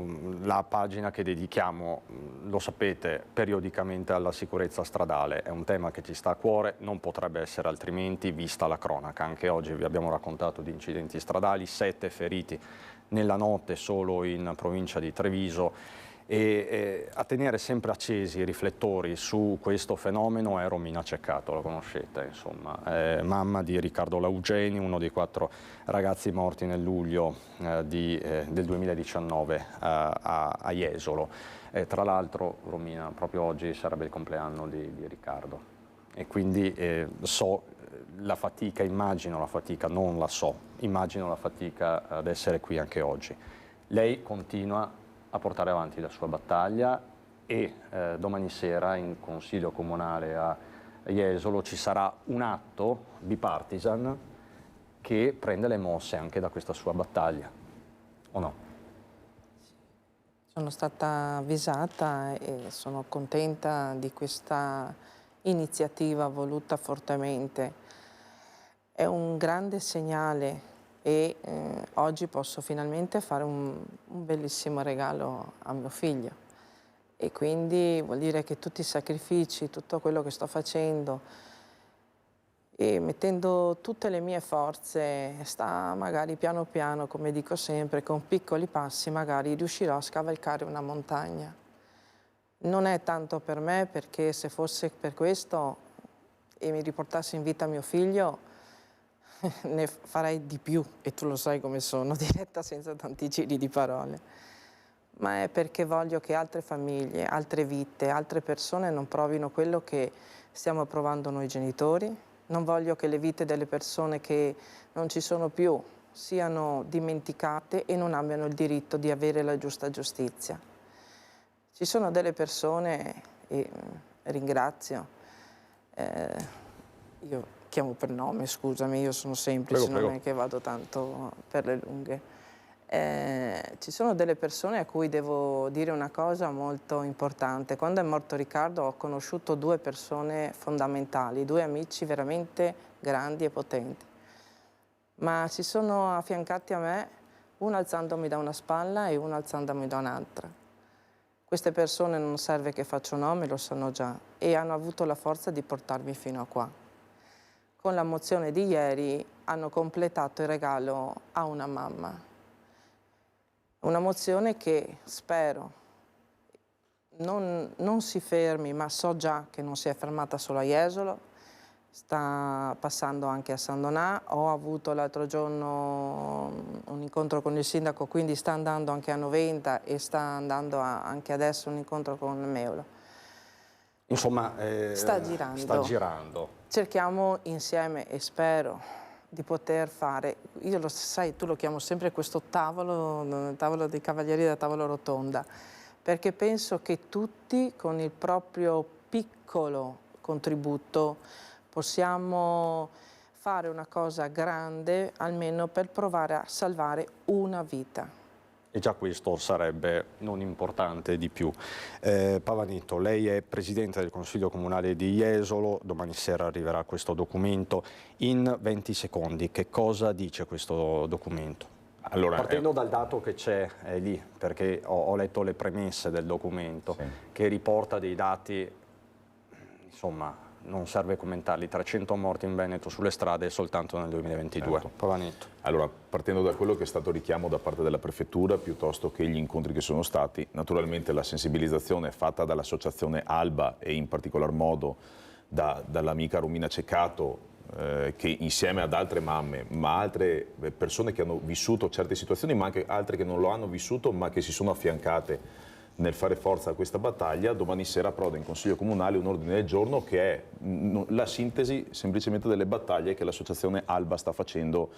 la pagina che dedichiamo, lo sapete, periodicamente alla sicurezza stradale. È un tema che ci sta a cuore, non potrebbe essere altrimenti, vista la cronaca. Anche oggi vi abbiamo raccontato di incidenti stradali, 7 feriti nella notte solo in provincia di Treviso. E a tenere sempre accesi i riflettori su questo fenomeno è Romina Ceccato, la conoscete, insomma, è mamma di Riccardo Laugeni, uno dei 4 ragazzi morti nel luglio del 2019 a Jesolo. Tra l'altro, Romina, proprio oggi sarebbe il compleanno di Riccardo, e quindi so la fatica, immagino la fatica, non la so, immagino la fatica ad essere qui anche oggi. Lei continua a portare avanti la sua battaglia, e domani sera in Consiglio Comunale a Jesolo ci sarà un atto bipartisan che prende le mosse anche da questa sua battaglia, o no? Sono stata avvisata e sono contenta di questa iniziativa voluta fortemente. È un grande segnale, e oggi posso finalmente fare un bellissimo regalo a mio figlio, e quindi vuol dire che tutti i sacrifici, tutto quello che sto facendo e mettendo tutte le mie forze, sta magari piano piano, come dico sempre, con piccoli passi magari riuscirò a scavalcare una montagna. Non è tanto per me, perché se fosse per questo e mi riportassi in vita mio figlio, ne farei di più, e tu lo sai come sono, diretta senza tanti giri di parole. Ma è perché voglio che altre famiglie, altre vite, altre persone non provino quello che stiamo provando noi genitori. Non voglio che le vite delle persone che non ci sono più siano dimenticate e non abbiano il diritto di avere la giusta giustizia. Ci sono delle persone, e ringrazio, io chiamo per nome, scusami, io sono semplice, Prego. non è che vado tanto per le lunghe. Ci sono delle persone a cui devo dire una cosa molto importante. Quando è morto Riccardo ho conosciuto 2 persone fondamentali, 2 amici veramente grandi e potenti, ma si sono affiancati a me, uno alzandomi da una spalla e uno alzandomi da un'altra. Queste persone non serve che faccio nome, lo sanno già, e hanno avuto la forza di portarmi fino a qua. Con la mozione di ieri hanno completato il regalo a una mamma. Una mozione che spero non si fermi, ma so già che non si è fermata solo a Jesolo, sta passando anche a San Donà. Ho avuto l'altro giorno un incontro con il sindaco, quindi sta andando anche a Noventa, e sta andando anche adesso un incontro con Meulo. Insomma, sta girando. Sta girando. Cerchiamo insieme, e spero di poter fare, io lo sai, tu lo chiamo sempre questo tavolo dei Cavalieri da Tavola Rotonda, perché penso che tutti con il proprio piccolo contributo possiamo fare una cosa grande, almeno per provare a salvare una vita. E già questo sarebbe non importante di più. Pavanetto, lei è presidente del Consiglio Comunale di Jesolo, domani sera arriverà questo documento. In 20 secondi, che cosa dice questo documento? Allora, partendo dal dato che c'è lì, perché ho letto le premesse del documento, sì, che riporta dei dati, insomma, non serve commentarli, 300 morti in Veneto sulle strade soltanto nel 2022. Certo. Pavanetto. Allora, partendo da quello che è stato richiamo da parte della Prefettura, piuttosto che gli incontri che sono stati, naturalmente la sensibilizzazione fatta dall'associazione Alba e in particolar modo dall'amica Romina Ceccato, che insieme ad altre mamme, ma altre persone che hanno vissuto certe situazioni, ma anche altre che non lo hanno vissuto, ma che si sono affiancate nel fare forza a questa battaglia, domani sera approda in Consiglio Comunale un ordine del giorno che è la sintesi semplicemente delle battaglie che l'associazione Alba sta facendo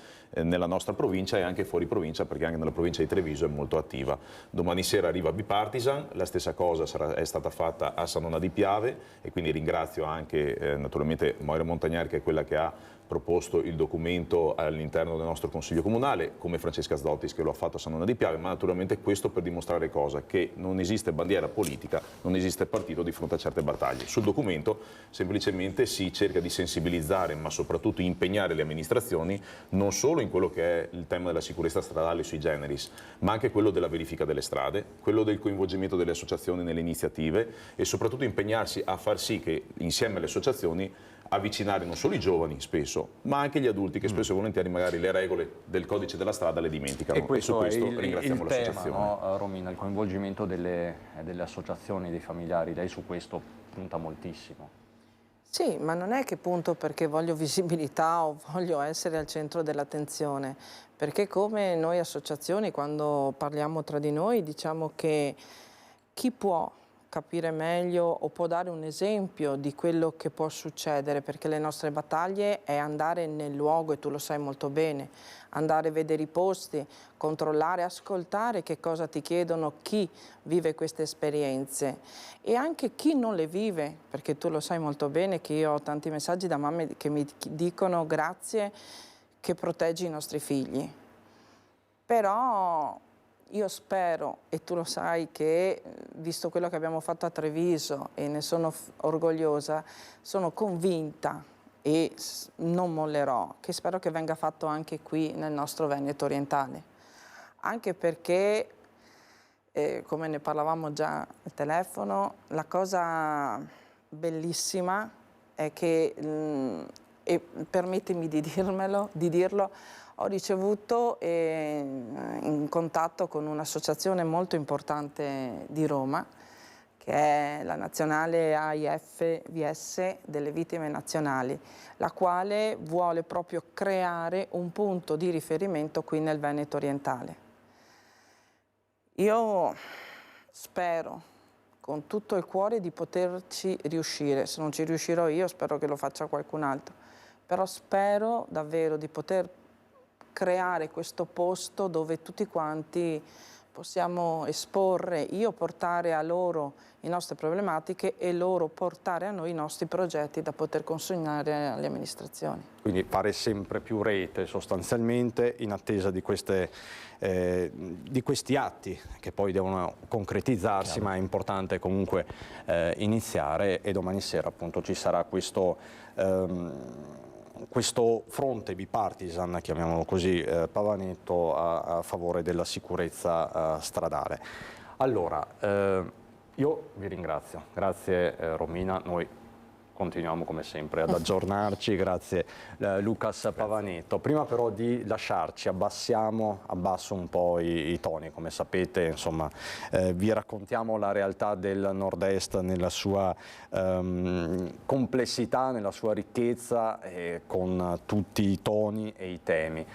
nella nostra provincia e anche fuori provincia, perché anche nella provincia di Treviso è molto attiva. Domani sera arriva Bipartisan, la stessa cosa è stata fatta a Sannona di Piave, e quindi ringrazio anche naturalmente Moira Montagnari, che è quella che ha proposto il documento all'interno del nostro Consiglio Comunale, come Francesca Sdottis che lo ha fatto a Sannona di Piave, ma naturalmente questo per dimostrare cosa? Che non esiste bandiera politica, non esiste partito di fronte a certe battaglie. Sul documento semplicemente si cerca di sensibilizzare, ma soprattutto impegnare le amministrazioni, non solo in quello che è il tema della sicurezza stradale sui generis, ma anche quello della verifica delle strade, quello del coinvolgimento delle associazioni nelle iniziative e soprattutto impegnarsi a far sì che insieme alle associazioni avvicinare non solo i giovani spesso, ma anche gli adulti che spesso e volentieri magari le regole del codice della strada le dimenticano. E questo, su questo è ringraziamo l'associazione. No, Romina, il coinvolgimento delle associazioni, dei familiari, lei su questo punta moltissimo. Sì, ma non è che punto perché voglio visibilità o voglio essere al centro dell'attenzione, perché come noi associazioni quando parliamo tra di noi diciamo che chi può capire meglio o può dare un esempio di quello che può succedere, perché le nostre battaglie è andare nel luogo, e tu lo sai molto bene, andare a vedere i posti, controllare, ascoltare che cosa ti chiedono chi vive queste esperienze e anche chi non le vive, perché tu lo sai molto bene che io ho tanti messaggi da mamme che mi dicono grazie che proteggi i nostri figli. Però io spero, e tu lo sai, che visto quello che abbiamo fatto a Treviso, e ne sono orgogliosa, sono convinta e non mollerò, che spero che venga fatto anche qui nel nostro Veneto orientale. Anche perché, come ne parlavamo già al telefono, la cosa bellissima è che, e permettimi di dirlo, ho ricevuto in contatto con un'associazione molto importante di Roma, che è la nazionale AIFVS delle vittime nazionali, la quale vuole proprio creare un punto di riferimento qui nel Veneto orientale. Io spero con tutto il cuore di poterci riuscire, se non ci riuscirò io spero che lo faccia qualcun altro, però spero davvero di poter creare questo posto dove tutti quanti possiamo esporre, io portare a loro le nostre problematiche e loro portare a noi i nostri progetti da poter consegnare alle amministrazioni. Quindi fare sempre più rete sostanzialmente in attesa di questi atti che poi devono concretizzarsi. Chiaro. Ma è importante comunque iniziare, e domani sera appunto ci sarà questo fronte bipartisan, chiamiamolo così, Pavanetto, a favore della sicurezza stradale. Allora, io vi ringrazio, grazie Romina, noi continuiamo come sempre ad aggiornarci, grazie Lucas Pavanetto. Prima però di lasciarci abbasso un po' i toni, come sapete, insomma, vi raccontiamo la realtà del Nord-Est nella sua complessità, nella sua ricchezza, con tutti i toni e i temi.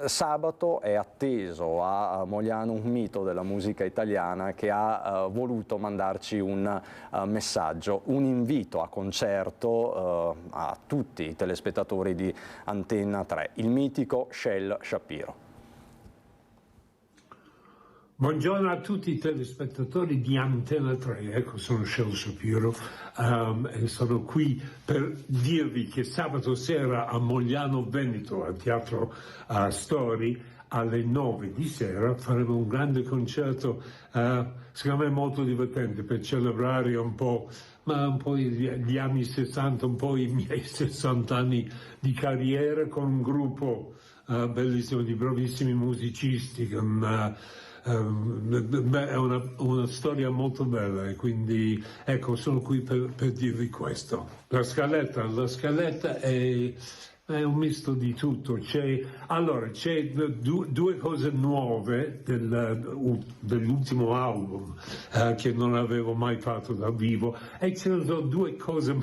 Sabato è atteso a Mogliano un mito della musica italiana che ha voluto mandarci un messaggio, un invito a concerto a tutti i telespettatori di Antenna 3, il mitico Shell Shapiro. Buongiorno a tutti i telespettatori di Antenna 3, ecco, sono Shell Shapiro e sono qui per dirvi che sabato sera a Mogliano Veneto, al Teatro Story, alle 9 di sera faremo un grande concerto, secondo me molto divertente, per celebrare un po' ma un po' gli anni 60, un po' i miei 60 anni di carriera con un gruppo bellissimo di bravissimi musicisti, è una storia molto bella e quindi ecco, sono qui per dirvi questo. La scaletta è un misto di tutto. C'è due cose nuove dell'ultimo album che non avevo mai fatto dal vivo, e ci sono due cose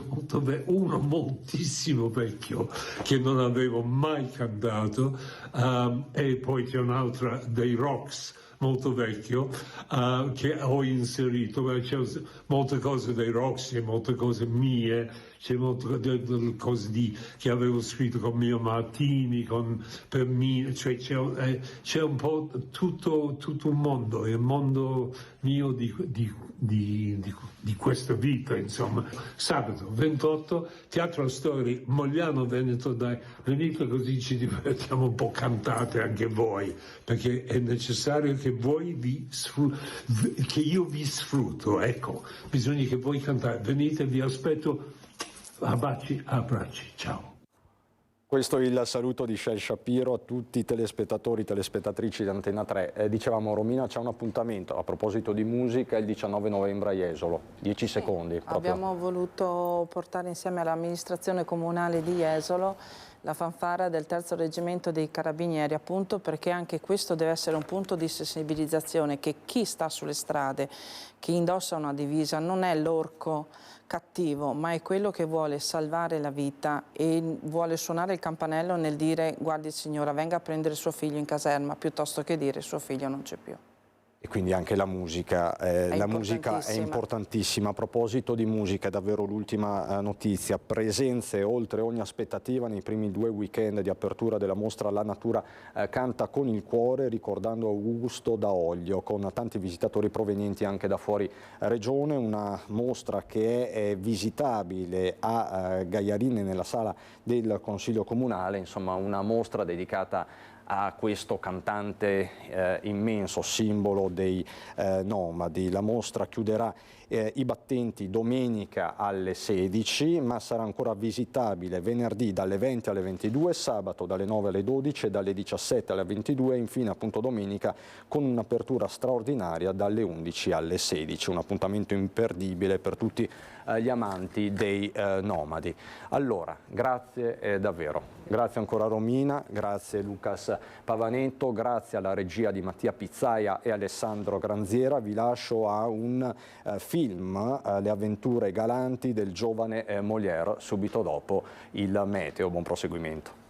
uno moltissimo vecchio che non avevo mai cantato, e poi c'è un'altra dei Rocks molto vecchio che ho inserito. C'è molte cose dei Rocks, c'è molte cose mie, c'è molte cose che avevo scritto con Mio Martini, per me, cioè c'è un po' tutto un mondo, è il mondo mio di questa vita, insomma. Sabato 28, Teatro Storia, Mogliano Veneto, dai, venite così ci divertiamo un po', cantate anche voi, perché è necessario che che io vi sfrutto, ecco, bisogna che voi cantate, venite, vi aspetto, abbracci, ciao. Questo è il saluto di Shel Shapiro a tutti i telespettatori e telespettatrici di Antena 3. Dicevamo, Romina, c'è un appuntamento a proposito di musica il 19 novembre a Jesolo. 10 secondi. Abbiamo voluto portare insieme all'amministrazione comunale di Jesolo la fanfara del terzo reggimento dei carabinieri, appunto perché anche questo deve essere un punto di sensibilizzazione, che chi sta sulle strade, chi indossa una divisa, non è l'orco cattivo, ma è quello che vuole salvare la vita e vuole suonare il campanello nel dire: guardi signora, venga a prendere suo figlio in caserma, piuttosto che dire suo figlio non c'è più. E quindi anche la musica è importantissima. A proposito di musica, è davvero l'ultima notizia: presenze oltre ogni aspettativa nei primi 2 weekend di apertura della mostra La Natura canta con il cuore, ricordando Augusto da Oglio, con tanti visitatori provenienti anche da fuori regione. Una mostra che è visitabile a Gaiarini nella sala del Consiglio Comunale, insomma una mostra dedicata a questo cantante immenso, simbolo dei nomadi. La mostra chiuderà i battenti domenica alle 16, ma sarà ancora visitabile venerdì dalle 20 alle 22, sabato dalle 9 alle 12 e dalle 17 alle 22 e infine appunto domenica con un'apertura straordinaria dalle 11 alle 16, un appuntamento imperdibile per tutti gli amanti dei nomadi. Allora, grazie davvero. Grazie ancora Romina, grazie Lucas Pavanetto, grazie alla regia di Mattia Pizzaia e Alessandro Granziera. Vi lascio a un film, Le avventure galanti del giovane Molière, subito dopo il meteo. Buon proseguimento.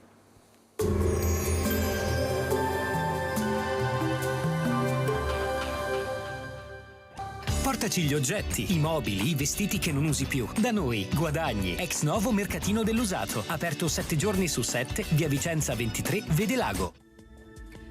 Portaci gli oggetti, i mobili, i vestiti che non usi più. Da noi, guadagni. Ex novo mercatino dell'usato. Aperto 7 giorni su 7, via Vicenza 23, Vede Lago.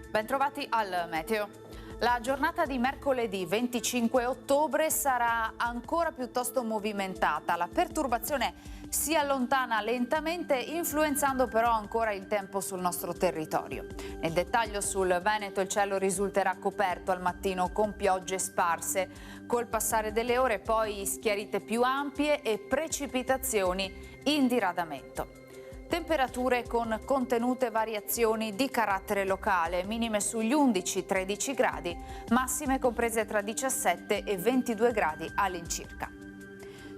Bentrovati al meteo. La giornata di mercoledì 25 ottobre sarà ancora piuttosto movimentata. La perturbazione si allontana lentamente, influenzando però ancora il tempo sul nostro territorio. Nel dettaglio, sul Veneto il cielo risulterà coperto al mattino con piogge sparse. Col passare delle ore poi schiarite più ampie e precipitazioni in diradamento. Temperature con contenute variazioni di carattere locale, minime sugli 11-13 gradi, massime comprese tra 17 e 22 gradi all'incirca.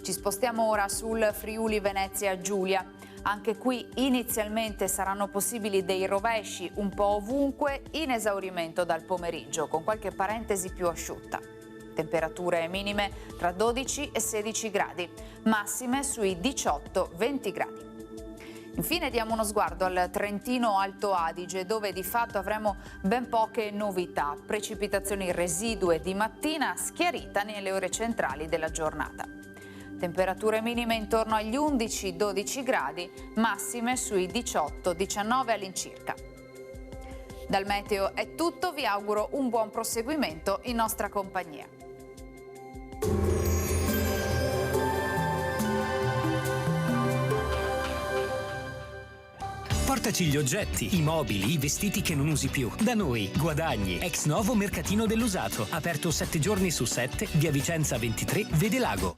Ci spostiamo ora sul Friuli Venezia Giulia. Anche qui inizialmente saranno possibili dei rovesci un po' ovunque, in esaurimento dal pomeriggio, con qualche parentesi più asciutta. Temperature minime tra 12 e 16 gradi, massime sui 18-20 gradi. Infine diamo uno sguardo al Trentino Alto Adige, dove di fatto avremo ben poche novità, precipitazioni residue di mattina, schiarita nelle ore centrali della giornata. Temperature minime intorno agli 11-12 gradi, massime sui 18-19 all'incirca. Dal meteo è tutto, vi auguro un buon proseguimento in nostra compagnia. Portaci gli oggetti, i mobili, i vestiti che non usi più. Da noi, guadagni. Ex novo mercatino dell'usato. Aperto 7 giorni su 7, via Vicenza 23, Vede Lago.